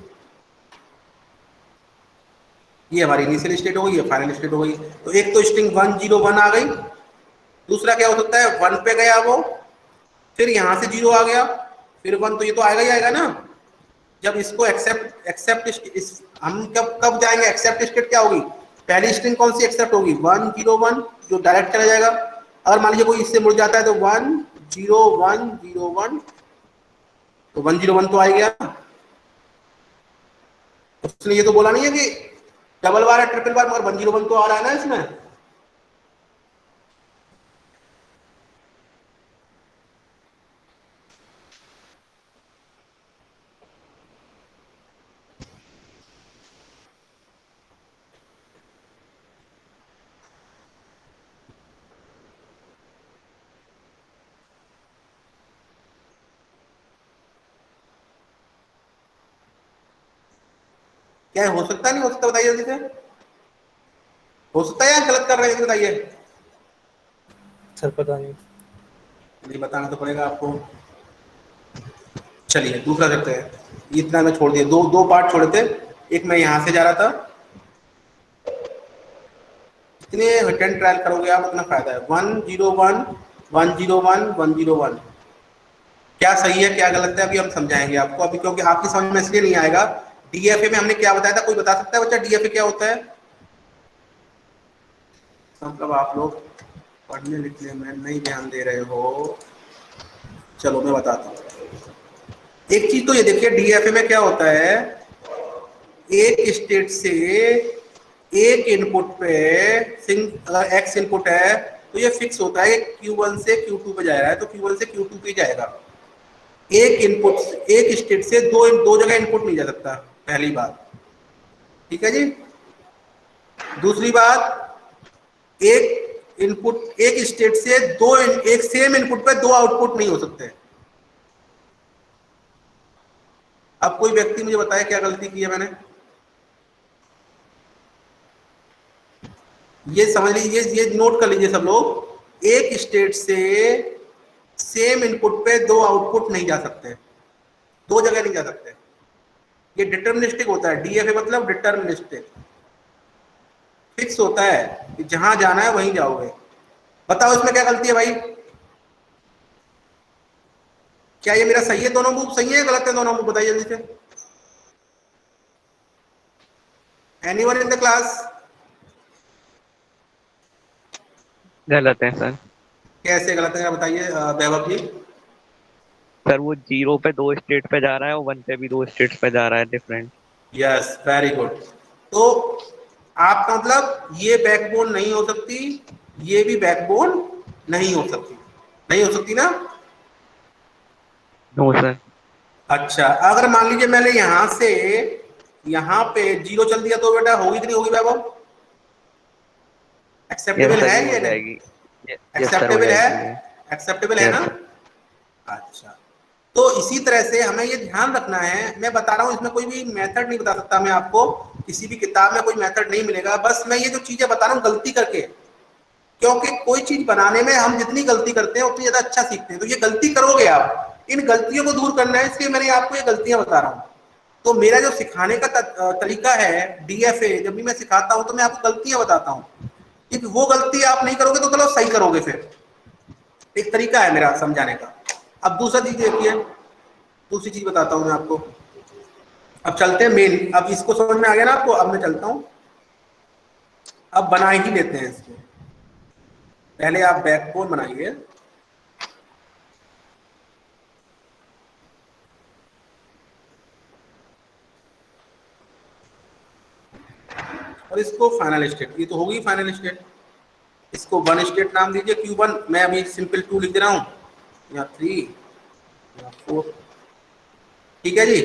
ये हमारी इनिशियल स्टेट हो गई, ये फाइनल स्टेट हो गई। तो एक तो स्ट्रिंग 1 0 1 आ गई, दूसरा क्या हो सकता है 1 पे गया वो, फिर यहां से 0 आ गया, फिर 1, तो ये तो आएगा ही आएगा ना। जब इसको एक्सेप्ट हम कब जाएंगे, एक्सेप्ट स्टेट क्या होगी, पहली स्ट्रिंग कौन सी एक्सेप्ट होगी 1 0 1, जो डायरेक्ट चला जाएगा। अगर मान लीजिए कोई इससे मुड़ जाता है तो 1 0 1 0 1, तो 1 0 1 तो आ गया। उसने ये तो बोला नहीं है कि डबल बार है ट्रिपल बार, मगर 1 0 1 तो आ रहा है ना इसमें। क्या हो सकता नहीं हो सकता, बताइए जल्दी से, हो सकता है या गलत कर रहे हैं बताइए। सर पता नहीं। नहीं बताना तो पड़ेगा आपको। चलिए दूसरा करते हैं, इतना मैं छोड़ दिया, दो पार्ट छोड़े थे, एक मैं यहां से जा रहा था। जितने अटेंड ट्रायल करोगे आप उतना फायदा है। 1 0 1 1 0 1 1 0 1, क्या सही है क्या गलत है अभी हम समझाएंगे आपको, अभी क्योंकि आपकी समझ में इसलिए नहीं आएगा। डीएफए में हमने क्या बताया था, कोई बता सकता है बच्चा डीएफए क्या होता है? मतलब आप लोग पढ़ने लिखने में नहीं ध्यान दे रहे हो, चलो मैं बताता हूँ। एक चीज तो ये देखिए, डीएफए में क्या होता है, एक स्टेट से एक इनपुट पे अगर एक्स इनपुट है तो ये फिक्स होता है Q1 से Q2 पे जा रहा है तो Q1 से Q2 पे जाएगा। एक इनपुट, एक स्टेट से दो जगह इनपुट नहीं जा सकता, पहली बात, ठीक है जी। दूसरी बात, एक इनपुट, एक स्टेट से एक सेम इनपुट पे 2 आउटपुट नहीं हो सकते। अब कोई व्यक्ति मुझे बताए क्या गलती की है मैंने, ये समझ लीजिए, ये नोट कर लीजिए सब लोग, एक स्टेट से सेम इनपुट पे 2 आउटपुट नहीं जा सकते, 2 जगह नहीं जा सकते। ये डिटर्मिनिस्टिक होता है, डीएफए मतलब डिटर्मिनिस्टिक, फिक्स होता है कि जहां जाना है वहीं जाओगे। बताओ इसमें क्या गलती है भाई, क्या ये मेरा सही है, दोनों मूव सही है गलत है दोनों मूव, बताइए जल्दी से। Anyone in the class? गलत है सर। कैसे गलत है बताइए वैभव जी। सर वो 0 पे 2 स्टेट पे जा रहा है और 1 पे भी 2 स्टेट पे जा रहा है डिफरेंट। Yes very good. तो आपका मतलब ये बैकबोन नहीं हो सकती, ये भी बैकबोन नहीं हो सकती, नहीं हो सकती ना? No sir. अच्छा, अगर मान लीजिए मैंने यहां से यहाँ पे 0 चल दिया तो बेटा होगी कि नहीं होगी वैभव? एक्सेप्टेबल है ये नहीं? एक्सेप्टेबल है, एक्सेप्टेबल है ना? अच्छा, तो इसी तरह से हमें ये ध्यान रखना है, मैं बता रहा हूँ इसमें कोई भी मेथड नहीं बता सकता मैं आपको, किसी भी किताब में कोई मेथड नहीं मिलेगा, बस मैं ये जो चीजें बता रहा हूँ गलती करके, क्योंकि कोई चीज बनाने में हम जितनी गलती करते हैं उतनी ज्यादा अच्छा सीखते हैं। तो ये गलती करोगे आप, इन गलतियों को दूर करना है, इसलिए मैंने आपको ये गलतियां बता रहा हूँ। तो मेरा जो सिखाने का तरीका है डीएफए, जब भी मैं सिखाता हूँ तो मैं आपको गलतियां बताता हूँ, क्योंकि वो गलती आप नहीं करोगे तो चलो सही करोगे, फिर एक तरीका है मेरा समझाने का। अब दूसरा चीज देखिए, दूसरी चीज बताता हूं मैं आपको। अब चलते हैं मेन, अब इसको समझ में आ गया ना आपको, अब मैं चलता हूं, अब बना ही लेते हैं इसको। पहले आप बैकबोन बनाइए, और इसको फाइनल स्टेट, ये तो होगी फाइनल स्टेट, इसको 1 स्टेट नाम दीजिए Q1, मैं अभी सिंपल 2 लिख दे रहा हूं, या 3 या 4, ठीक है जी।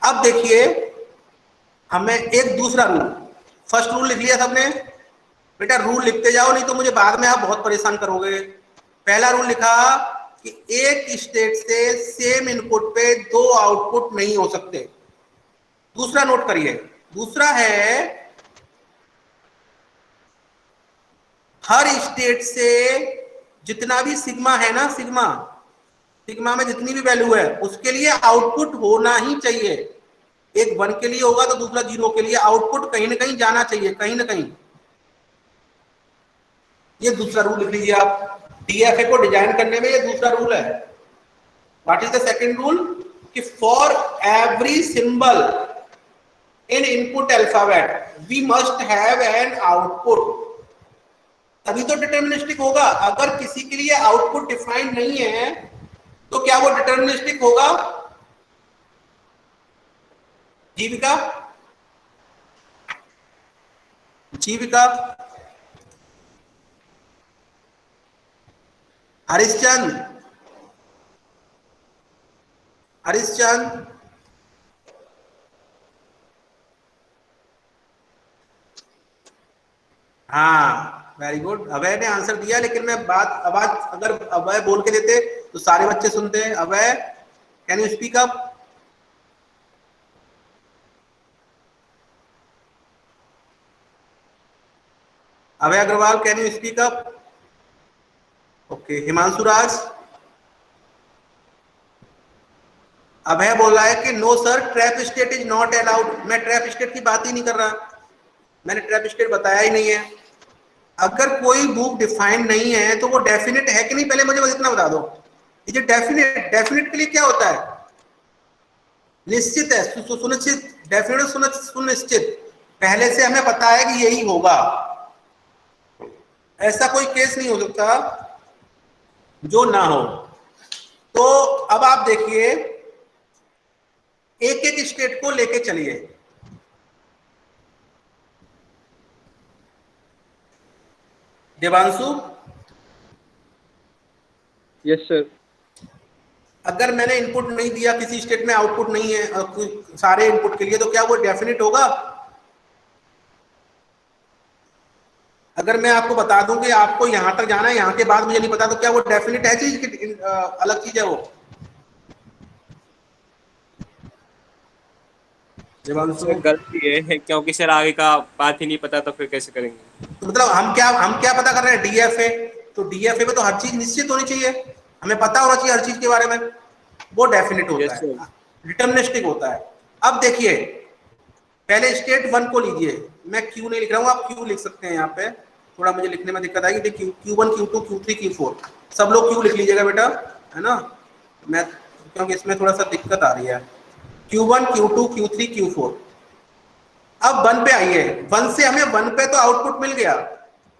अब देखिए हमें एक दूसरा रूल, फर्स्ट रूल लिख लिया सबने, बेटा रूल लिखते जाओ, नहीं तो मुझे बाद में आप बहुत परेशान करोगे। पहला रूल लिखा कि एक स्टेट से सेम इनपुट पे दो आउटपुट नहीं हो सकते। दूसरा नोट करिए, दूसरा है हर स्टेट से जितना भी सिग्मा है ना, सिग्मा में जितनी भी वैल्यू है उसके लिए आउटपुट होना ही चाहिए। एक 1 के लिए होगा तो दूसरा 0 के लिए, आउटपुट कहीं ना कहीं जाना चाहिए, कहीं ना कहीं। ये दूसरा रूल लिख लीजिए आप, डीएफए को डिजाइन करने में ये दूसरा रूल है। What is the second rule? कि for every symbol in input alphabet we must have an output. तभी तो डिटर्मिनिस्टिक होगा। अगर किसी के लिए आउटपुट डिफाइंड नहीं है तो क्या वो डिटर्मिनिस्टिक होगा? जीविका, जीविका, हरिश्चंद, हरिश्चंद, हाँ वेरी गुड। अभय ने आंसर दिया, लेकिन मैं बात आवाज अगर अभय बोल के देते तो सारे बच्चे सुनते हैं। Abhay, can you speak up? Abhay Agarwal, can you speak up? Okay, Himanshu Raj. Abhay बोल रहा है कि no sir, trap state is not allowed. मैं ट्रैप स्टेट की बात ही नहीं कर रहा, मैंने ट्रैप स्टेट बताया ही नहीं है। अगर कोई बुक डिफाइंड नहीं है तो वो डेफिनेट है कि नहीं, पहले मुझे बस इतना बता दो। ये डेफिनेट, डेफिनेट के लिए क्या होता है? निश्चित है, सुनिश्चित। डेफिनेट सुनिश्चित, पहले से हमें पता है कि यही होगा। ऐसा कोई केस नहीं हो सकता जो ना हो। तो अब आप देखिए, एक एक स्टेट को लेके चलिए। Devanshu, yes sir. अगर मैंने इनपुट नहीं दिया, किसी स्टेट में आउटपुट नहीं है सारे इनपुट के लिए, तो क्या वो डेफिनेट होगा? अगर मैं आपको बता दूं कि आपको यहां तक जाना है, यहां के बाद मुझे नहीं पता, तो क्या वो डेफिनेट है चीज कि अलग चीज है वो? सर गलती है, क्योंकि सर आगे का बात ही नहीं पता तो फिर कैसे करेंगे? तो मतलब हम क्या पता कर रहे हैं? डीएफए। तो डीएफए में तो हर चीज निश्चित होनी चाहिए, हमें पता होना चाहिए हर चीज के बारे में। वो डेफिनेट होता है, डिटर्मिनिस्टिक होता है। अब देखिए, पहले स्टेट 1 को लीजिए। मैं क्यू नहीं लिख रहा हूँ, आप क्यू लिख सकते हैं। यहाँ पे थोड़ा मुझे लिखने में दिक्कत आएगी। Q1, Q2, Q3, Q4, सब लोग क्यू लिख लीजिएगा बेटा, है ना? मैं क्योंकि इसमें थोड़ा सा दिक्कत आ रही है। Q1, Q2, Q3, Q4। अब 1 पे आइए। 1 से हमें 1 पे तो आउटपुट मिल गया,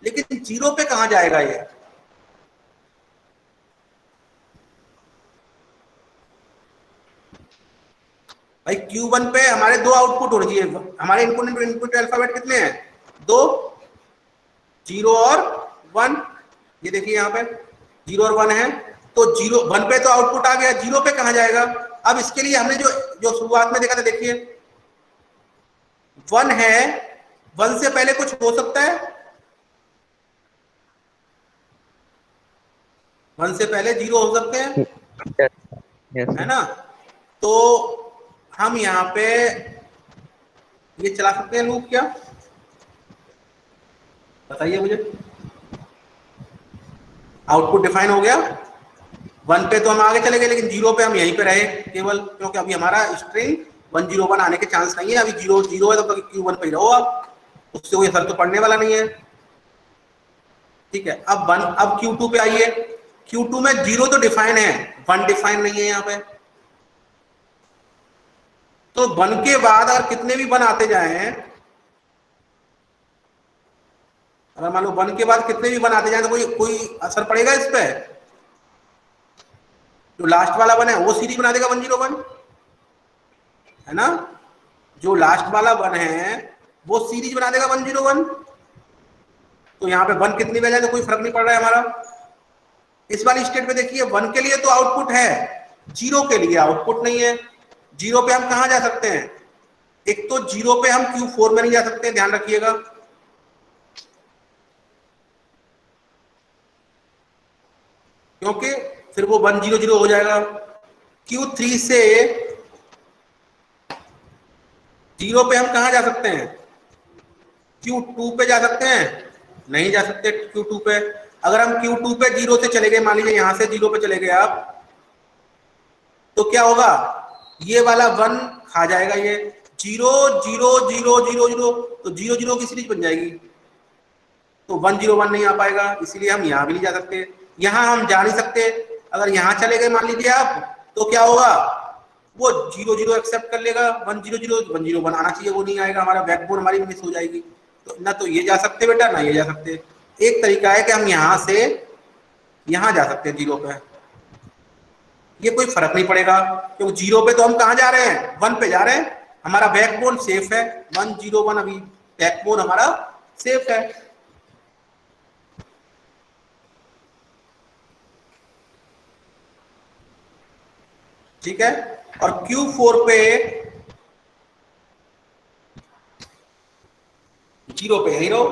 लेकिन 0 पे कहां जाएगा ये? भाई Q1 पे हमारे दो आउटपुट होने चाहिए। हमारे इनपुट अल्फाबेट कितने हैं? 2, 0 और 1। ये देखिए यहाँ पे 0 और 1 है, तो 1 पे तो आउटपुट आ गया, 0 पे कहां जाएगा? अब इसके लिए हमने जो शुरुआत में देखा था, देखिए 1 है, 1 से पहले कुछ हो सकता है? 1 से पहले 0 हो सकते हैं, है ना? तो हम यहाँ पे ये चला सकते हैं लूप, क्या बताइए मुझे? आउटपुट डिफाइन हो गया। 1 पे तो हम आगे चले गए, लेकिन 0 पे हम यहीं पे रहे केवल, क्योंकि अभी हमारा स्ट्रिंग 101 आने के चांस नहीं है। अभी 0 0 है, तो Q1 पे ही रहो आप, उससे कोई असर तो पड़ने वाला नहीं है। ठीक है, अब Q2 पे आइए। Q2 में 0 तो डिफाइन है, 1 डिफाइन नहीं है यहाँ पे। तो 1 के बाद अगर कितने भी 1 आते जाएं, अगर मान लो 1 के बाद कितने भी 1 आते जाएं, तो कोई असर पड़ेगा इस पे? जो लास्ट वाला 1 है वो सीरीज बना देगा 101, है ना? जो लास्ट वाला 1 है वो सीरीज बना देगा 101। तो यहाँ पे 1 कितनी वजह, तो कोई फर्क नहीं पड़ रहा है हमारा। इस वाली स्टेट पे देखिए, 1 के लिए तो आउटपुट है, 0 के लिए आउटपुट नहीं है। 0 पे हम कहां जा सकते हैं? एक तो 0 पे हम Q4 में नहीं जा सकते, ध्यान रखिएगा। क्योंकि फिर वो 1 0 0 हो जाएगा। Q3 से 0 पे हम कहाँ जा सकते हैं? Q2 पे जा सकते हैं? नहीं जा सकते Q2 पे। अगर हम Q2 पे 0 से चले गए, मान लीजिए यहां से 0 पे चले गए आप, तो क्या होगा? ये वाला 1 खा जाएगा, ये 0 0 0 0 0, तो 0 0 की सीरीज बन जाएगी, तो 1 0 1 नहीं आ पाएगा, इसीलिए हम यहाँ भी नहीं जा सकते। यहाँ हम जा नहीं सकते। अगर यहाँ चले गए मान लीजिए आप, तो क्या होगा? वो 0 0 एक्सेप्ट कर लेगा, 1 0 0 1 0 1 आना चाहिए, वो नहीं आएगा, हमारा बैकबोन हमारी मिस हो जाएगी। तो ना तो ये जा सकते बेटा, ना ये जा सकते। एक तरीका है कि हम यहाँ से यहाँ जा सकते हैं 0 पे, ये कोई फर्क नहीं पड़ेगा, क्योंकि 0 पे तो हम कहाँ जा रहे हैं? 1 पे जा रहे हैं, हमारा बैकबोन सेफ है। 1 0 1 अभी बैकबोन हमारा सेफ है। ठीक है। और Q4 पे 0 पे यही रहो,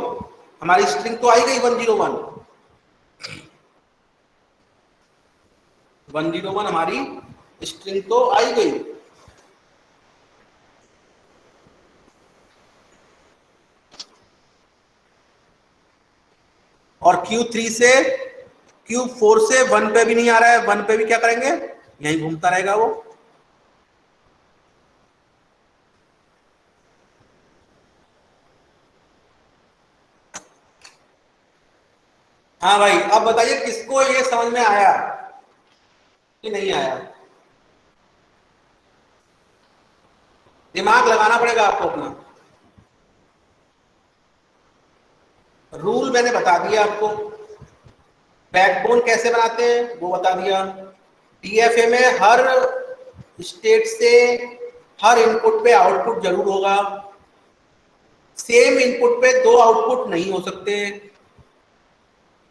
हमारी स्ट्रिंग तो आई गई 1 0 1 1 0 1, हमारी स्ट्रिंग तो आई गई। और Q3 से Q4 से 1 पे भी नहीं आ रहा है, 1 पे भी क्या करेंगे? यहीं घूमता रहेगा वो। हाँ भाई, अब बताइए किसको ये समझ में आया कि नहीं आया? दिमाग लगाना पड़ेगा आपको अपना। रूल मैंने बता दिया आपको, बैकबोन कैसे बनाते हैं वो बता दिया। डीएफए में हर स्टेट से हर इनपुट पे आउटपुट जरूर होगा, सेम इनपुट पे 2 आउटपुट नहीं हो सकते।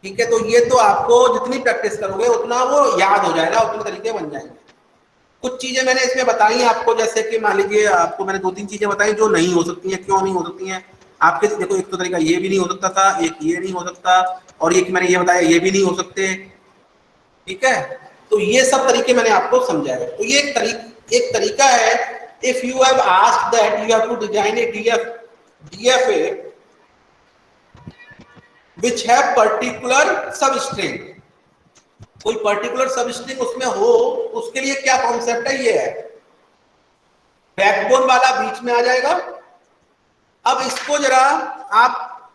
ठीक है, तो ये तो आपको जितनी प्रैक्टिस करोगे उतना वो याद हो जाएगा, उतने तरीके बन जाएंगे। कुछ चीजें मैंने इसमें बताई आपको, जैसे कि मान लीजिए आपको मैंने 2 3 चीजें बताई जो नहीं हो सकती हैं। क्यों नहीं हो सकती हैं? आपके देखो, एक तो तरीका ये भी नहीं हो सकता था, एक ये नहीं हो सकता, और एक मैंने ये बताया ये भी नहीं हो सकते। ठीक है, तो ये सब तरीके मैंने आपको समझाए। तो ये एक तरीका है। If you have asked that you have to design a DFA which have particular substring, कोई पर्टिकुलर सबस्ट्रिंग उसमें हो, उसके लिए क्या कॉन्सेप्ट है? ये है बैकबोन वाला बीच में आ जाएगा। अब इसको जरा आप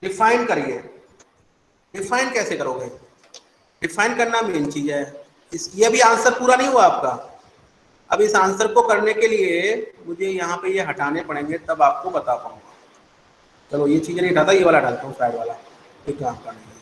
डिफाइन करिए। डिफाइन कैसे करोगे? डिफाइन करना मेन चीज है। ये भी आंसर पूरा नहीं हुआ आपका। अब इस आंसर को करने के लिए मुझे यहाँ पे ये हटाने पड़ेंगे, तब आपको बता पाऊंगा। चलो ये चीजें नहीं हटाता, ये वाला डालता हूँ, साइड वाला, ठीक है, आपका नहीं है।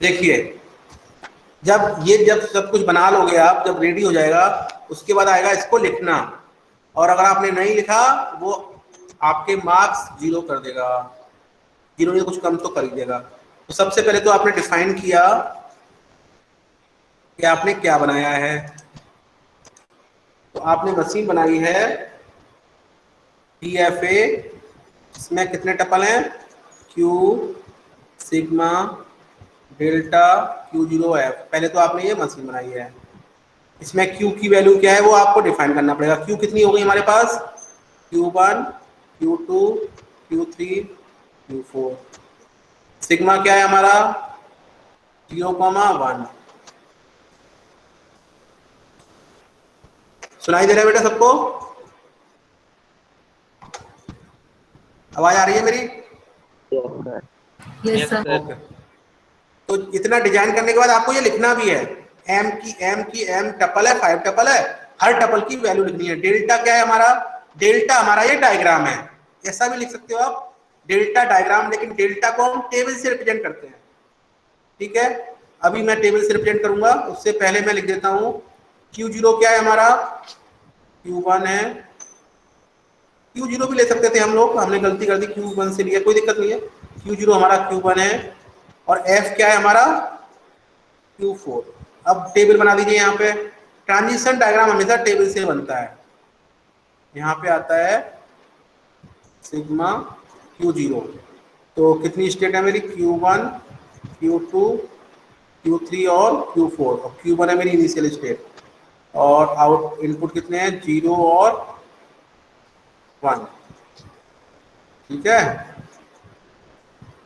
देखिए, जब सब कुछ बना लोगे आप, जब रेडी हो जाएगा, उसके बाद आएगा इसको लिखना। और अगर आपने नहीं लिखा, वो आपके मार्क्स 0 कर देगा। 0 नहीं, कुछ कम तो कर ही देगा। तो सबसे पहले तो आपने डिफाइन किया कि आपने क्या बनाया है। तो आपने मशीन बनाई है डीएफए, इसमें कितने टपल हैं? Q sigma delta Q0F। पहले तो आपने ये मशीन बनाई है, इसमें Q की वैल्यू क्या है वो आपको डिफाइन करना पड़ेगा। Q कितनी हो गई हमारे पास? Q1 Q2 Q3 Q4। Sigma क्या है हमारा? 0,1। सुनाई दे रहा है बेटा सबको? आवाज आ रही है मेरी? Yes sir. ओके। तो इतना डिजाइन करने के बाद आपको ये लिखना भी है। m की m टपल है, 5 टपल है, हर टपल की वैल्यू लिखनी है। डेल्टा क्या है हमारा? डेल्टा हमारा ये डायग्राम है, ऐसा भी लिख सकते हो आप, डेल्टा डायग्राम। लेकिन डेल्टा को हम टेबल से रिप्रेजेंट करते हैं। ठीक है, अभी मैं टेबल से रिप्रेजेंट करूंगा, उससे पहले मैं लिख देता हूं Q0 क्या है हमारा, Q1 है, Q0 भी ले सकते थे हम लोग, हमने गलती कर दी, Q1 से लिया, कोई दिक्कत नहीं है। Q0 हमारा Q1 है और F क्या है हमारा, Q4। अब टेबल बना दीजिए यहाँ पे। ट्रांजिशन डायग्राम हमेशा टेबल से बनता है। यहाँ पे आता है सिग्मा Q0, तो कितनी स्टेट है मेरी, Q1, Q2, Q3 और Q4, और Q1 है मेरी इनिशियल स्टेट, और आउट इनपुट कितने हैं, 0 और 1। ठीक है,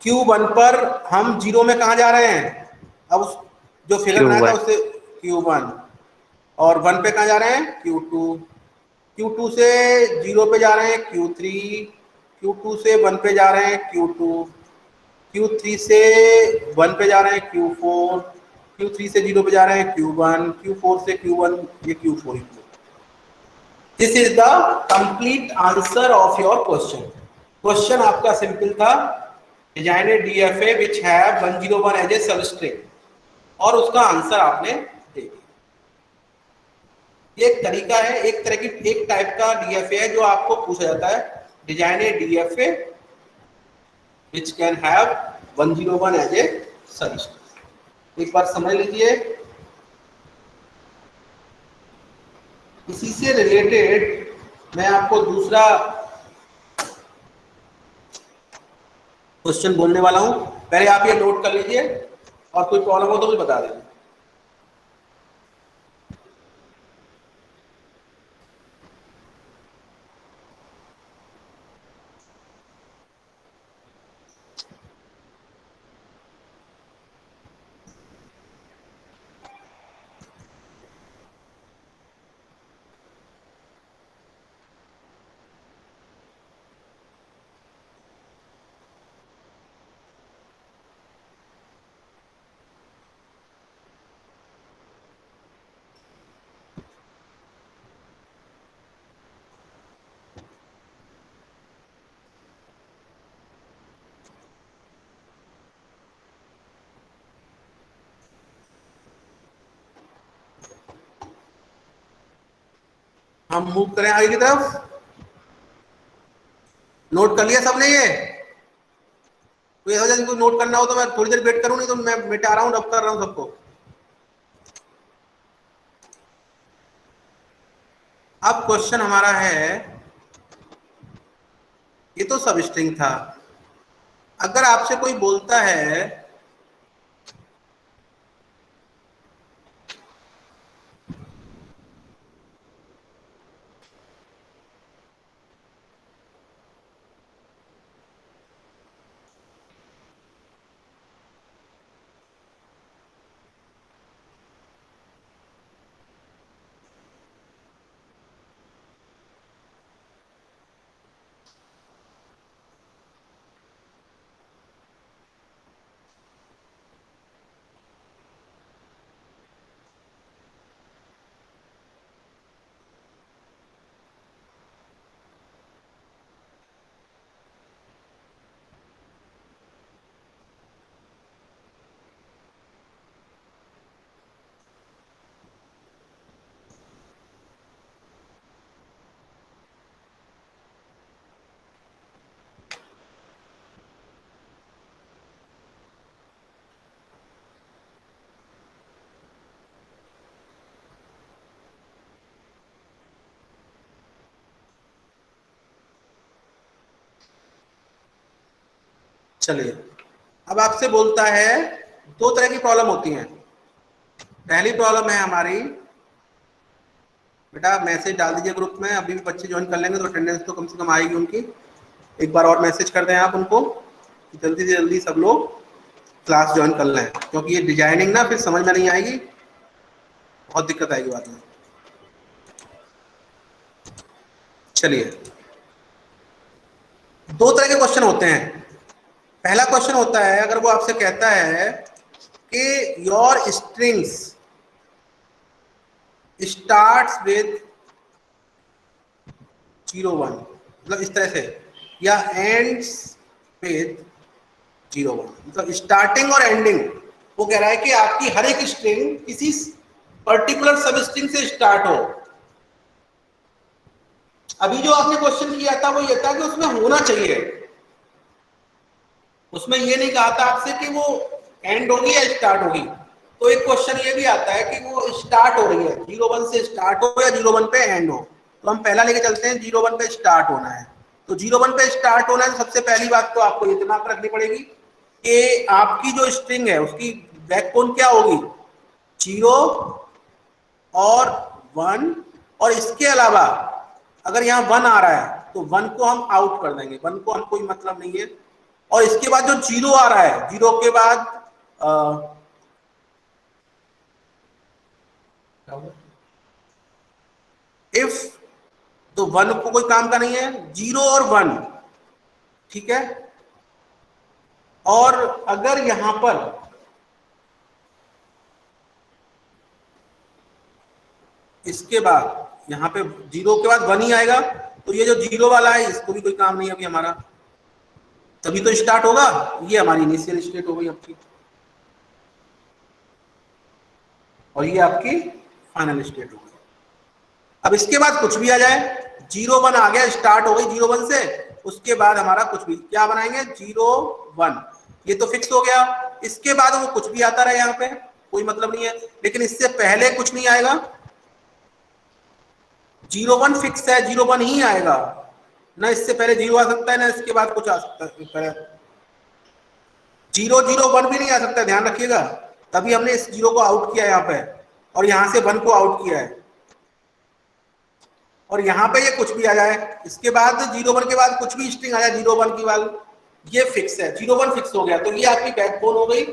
Q1 पर हम 0 में कहा जा रहे हैं, अब जो फिगर बनाया था Q1 उससे Q1, और 1 पे कहा जा रहे हैं, Q2, Q2 से 0 पे जा रहे हैं Q3, Q2 से 1 पे जा रहे हैं Q2, Q3 से 1 पे जा रहे हैं Q4, Q3 से 0 पे जा रहे हैं Q1, Q4 से Q1, ये Q4। This is the complete answer of your question. Question आपका सिंपल था, design a DFA which have 101 as a substring, और उसका आंसर आपने दे दिया। ये एक तरीका है, एक तरह की एक टाइप का डीएफए है जो आपको पूछा जाता है, design a DFA which can have 101 as a substring. एक बार समझ लीजिए। इसी से रिलेटेड मैं आपको दूसरा क्वेश्चन बोलने वाला हूं, पहले आप ये नोट कर लीजिए, और कोई प्रॉब्लम हो तो मुझे बता देना। हम मूव करें आगे की तरफ। नोट कर लिया सबने ये? कोई ऐसा जिनको नोट करना हो तो मैं थोड़ी देर वेट करूं, नहीं तो मैं मिटा रहा हूं, रब कर रहा हूं सबको। अब क्वेश्चन हमारा है, ये तो सब स्ट्रिंग था, अगर आपसे कोई बोलता है चलिए, अब आपसे बोलता है, दो तरह की प्रॉब्लम होती हैं। पहली प्रॉब्लम है हमारी, बेटा मैसेज डाल दीजिए ग्रुप में, अभी भी बच्चे ज्वाइन कर लेंगे तो अटेंडेंस तो कम से कम आएगी उनकी। एक बार और मैसेज कर दें आप उनको कि जल्दी से जल्दी सब लोग क्लास ज्वाइन कर लें, क्योंकि ये डिजाइनिंग ना फिर समझ में नहीं आएगी, बहुत दिक्कत आएगी बाद में। चलिए, दो तरह के क्वेश्चन होते हैं। पहला क्वेश्चन होता है, अगर वो आपसे कहता है कि योर स्ट्रिंग्स स्टार्ट्स विद 01, मतलब इस तरह से, या एंड्स विद 01, मतलब स्टार्टिंग और एंडिंग। वो कह रहा है कि आपकी हर एक स्ट्रिंग किसी पर्टिकुलर सबस्ट्रिंग से स्टार्ट हो। अभी जो आपने क्वेश्चन किया था वो ये था कि उसमें होना चाहिए, उसमें ये नहीं कहा था आपसे कि वो एंड होगी या स्टार्ट होगी। तो एक क्वेश्चन ये भी आता है कि वो स्टार्ट हो रही है, 0 1 से स्टार्ट हो या 0 1 पे एंड हो। तो हम पहला लेके चलते हैं, 0 1 पे स्टार्ट होना है। तो 0 1 पे स्टार्ट होना है, सबसे पहली बात तो आपको ये दिमाग में रखनी पड़ेगी कि आपकी जो स्ट्रिंग है उसकी बैकबोन क्या होगी, 0 और 1, और इसके अलावा अगर यहाँ 1 आ रहा है तो 1 को हम आउट कर देंगे, 1 को हम कोई मतलब नहीं है। और इसके बाद जो 0 आ रहा है, 0 के बाद इफ, तो 1 को कोई काम का नहीं है, 0 और 1, ठीक है। और अगर यहां पर इसके बाद यहां पे 0 के बाद 1 ही आएगा, तो ये जो 0 वाला है इसको भी कोई काम नहीं है अभी हमारा, तभी तो स्टार्ट होगा। ये हमारी इनिशियल स्टेट हो गई आपकी, और ये आपकी फाइनल स्टेट हो गई। अब इसके बाद कुछ भी आ जाए, 0 1 आ गया, स्टार्ट हो गई 0 1 से, उसके बाद हमारा कुछ भी क्या बनाएंगे, 0 1, ये तो फिक्स हो गया। इसके बाद वो कुछ भी आता रहे, यहाँ पे कोई मतलब नहीं है, लेकिन इससे पहले कुछ नहीं आएगा। 0 1 फिक्स है, 0 1 ही आएगा, ना इससे पहले 0 आ सकता है ना इसके बाद कुछ आ सकता है। 0 0 1 भी नहीं आ सकता, ध्यान रखिएगा। तभी हमने इस 0 को आउट किया यहाँ पे, और यहाँ से 1 को आउट किया है। और यहाँ पे ये कुछ भी आ जाए, इसके बाद 0 1 के बाद कुछ भी स्ट्रिंग आ जाए 0 1 की वाली, ये फिक्स है, 0 1 फिक्स हो गया। तो ये आपकी बैकबोन हो गई।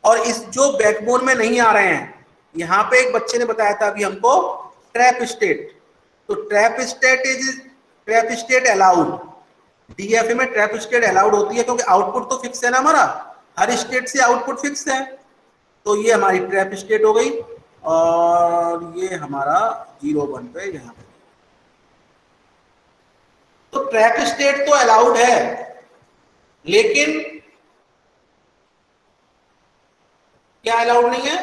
और इस जो बैकबोन में नहीं आ रहे हैं, यहाँ पे एक बच्चे ने बताया था अभी हमको, ट्रैप स्टेट। तो ट्रैप स्टेट अलाउड, डीएफए में ट्रैप स्टेट अलाउड होती है, क्योंकि आउटपुट तो फिक्स है ना हमारा, हर स्टेट से आउटपुट फिक्स है। तो ये हमारी ट्रैप स्टेट हो गई, और ये हमारा 0 1 पे यहाँ पे। तो ट्रैप स्टेट तो अलाउड है, लेकिन क्या अलाउड नहीं है,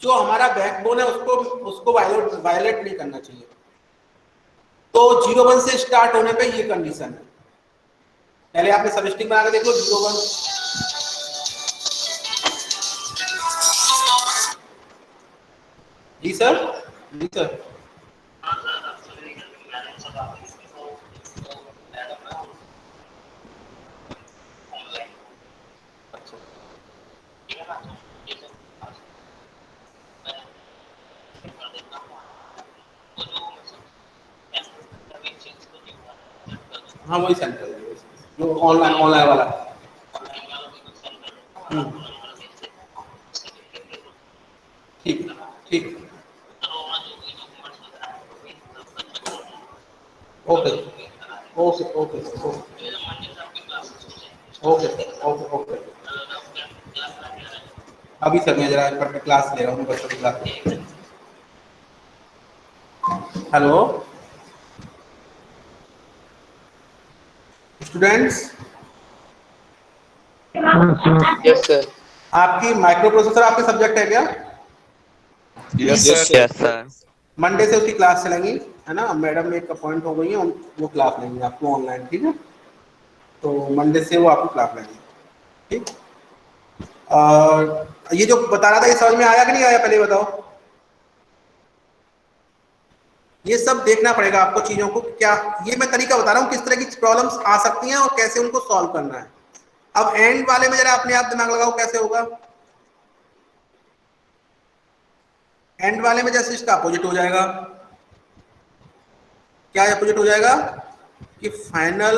जो हमारा बैकबोन है उसको वायलेट नहीं करना चाहिए। तो 0 1 से स्टार्ट होने पे ये कंडीशन है। पहले आपने सबस्ट्रिंग बना के देख लो, 0 1, जी सर, जी सर। हाँ वही सेंटर जो ऑनलाइन वाला। ठीक ठीक, okay okay okay okay okay okay. अभी सर मैं जरा पर क्लास ले रहा हूँ, बच्चों की class. Hello students, yes sir. आपकी माइक्रो प्रोसेसर आपके सब्जेक्ट है क्या? Yes sir. मंडे से उसकी क्लास चलेंगी, है ना। मैडम एक अपॉइंट हो गई है, वो क्लास लेंगे आपको ऑनलाइन, ठीक है। तो मंडे से वो आपको क्लास लेंगे, ठीक। ये जो बता रहा था, ये समझ में आया कि नहीं आया, पहले बताओ। ये सब देखना पड़ेगा आपको चीजों को, क्या ये मैं तरीका बता रहा हूँ किस तरह की प्रॉब्लम्स आ सकती हैं और कैसे उनको सॉल्व करना है। अब एंड वाले में जरा अपने आप दिमाग लगाओ कैसे होगा। एंड वाले में जैसे इसका अपोजिट हो जाएगा। क्या अपोजिट हो जाएगा कि फाइनल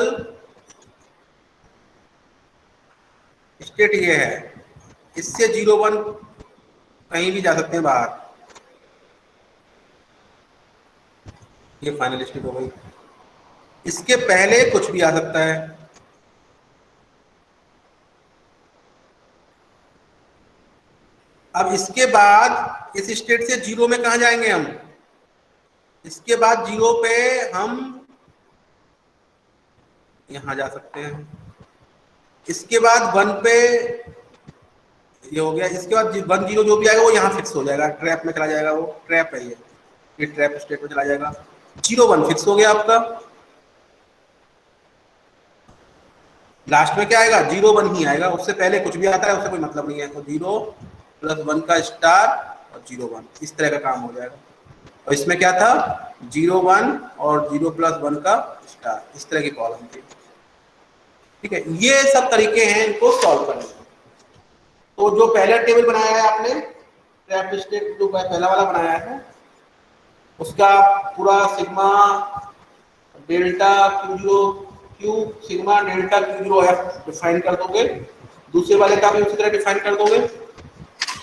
स्टेट ये है, इससे 0 1 कहीं भी जा सकते हैं बाहर, ये फाइनल स्टेट हो गई। इसके पहले कुछ भी आ सकता है। अब इसके बाद इस स्टेट से 0 में कहा जाएंगे हम, इसके बाद 0 पे हम यहां जा सकते हैं, इसके बाद 1 पे ये हो गया। इसके बाद 1 0 जो भी आएगा वो यहाँ फिक्स हो जाएगा, ट्रैप में चला जाएगा, वो ट्रैप है ये ट्रैप स्टेट में चला जाएगा। 0 1 फिक्स हो गया आपका। लास्ट में क्या आएगा? 0 1 ही आएगा, उससे पहले कुछ भी आता है उससे कोई मतलब नहीं है। तो 0 + 1 का स्टार और 0 1 इस तरह का काम हो जाएगा। और इसमें क्या था? 0 1 और 0 + 1 का स्टार, इस तरह की कॉलम थी। ठीक है, ये सब तरीके हैं इनको सॉल्व करने के। तो जो पहला टेबल बनाया है आपने, ट्रैप स्टेट जो पहला वाला बनाया है, उसका पूरा sigma delta Q sigma delta Q0 F define कर दोगे। दूसरे वाले का भी उसी तरह डिफाइन कर दोगे।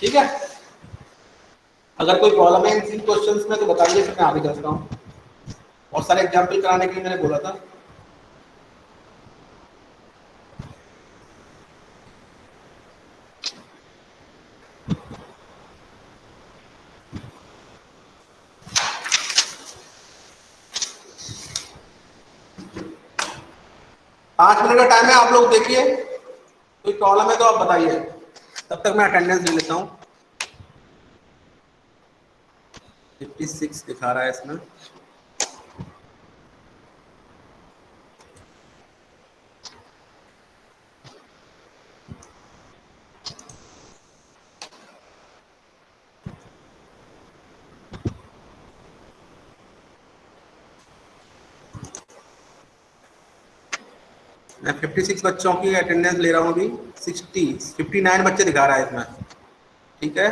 ठीक है, अगर कोई प्रॉब्लम है इन क्वेश्चंस में तो बताइए, फिर मैं आगे चलता हूँ। और सारे एग्जाम्पल कराने के लिए मैंने बोला था। पाँच मिनट का टाइम है, आप लोग देखिए, कोई प्रॉब्लम है तो आप बताइए, तब तक मैं अटेंडेंस ले लेता हूँ। 56 दिखा रहा है इसमें। मैं 56 बच्चों की अटेंडेंस ले रहा हूँ अभी। 59 बच्चे दिखा रहा है इसमें। ठीक है,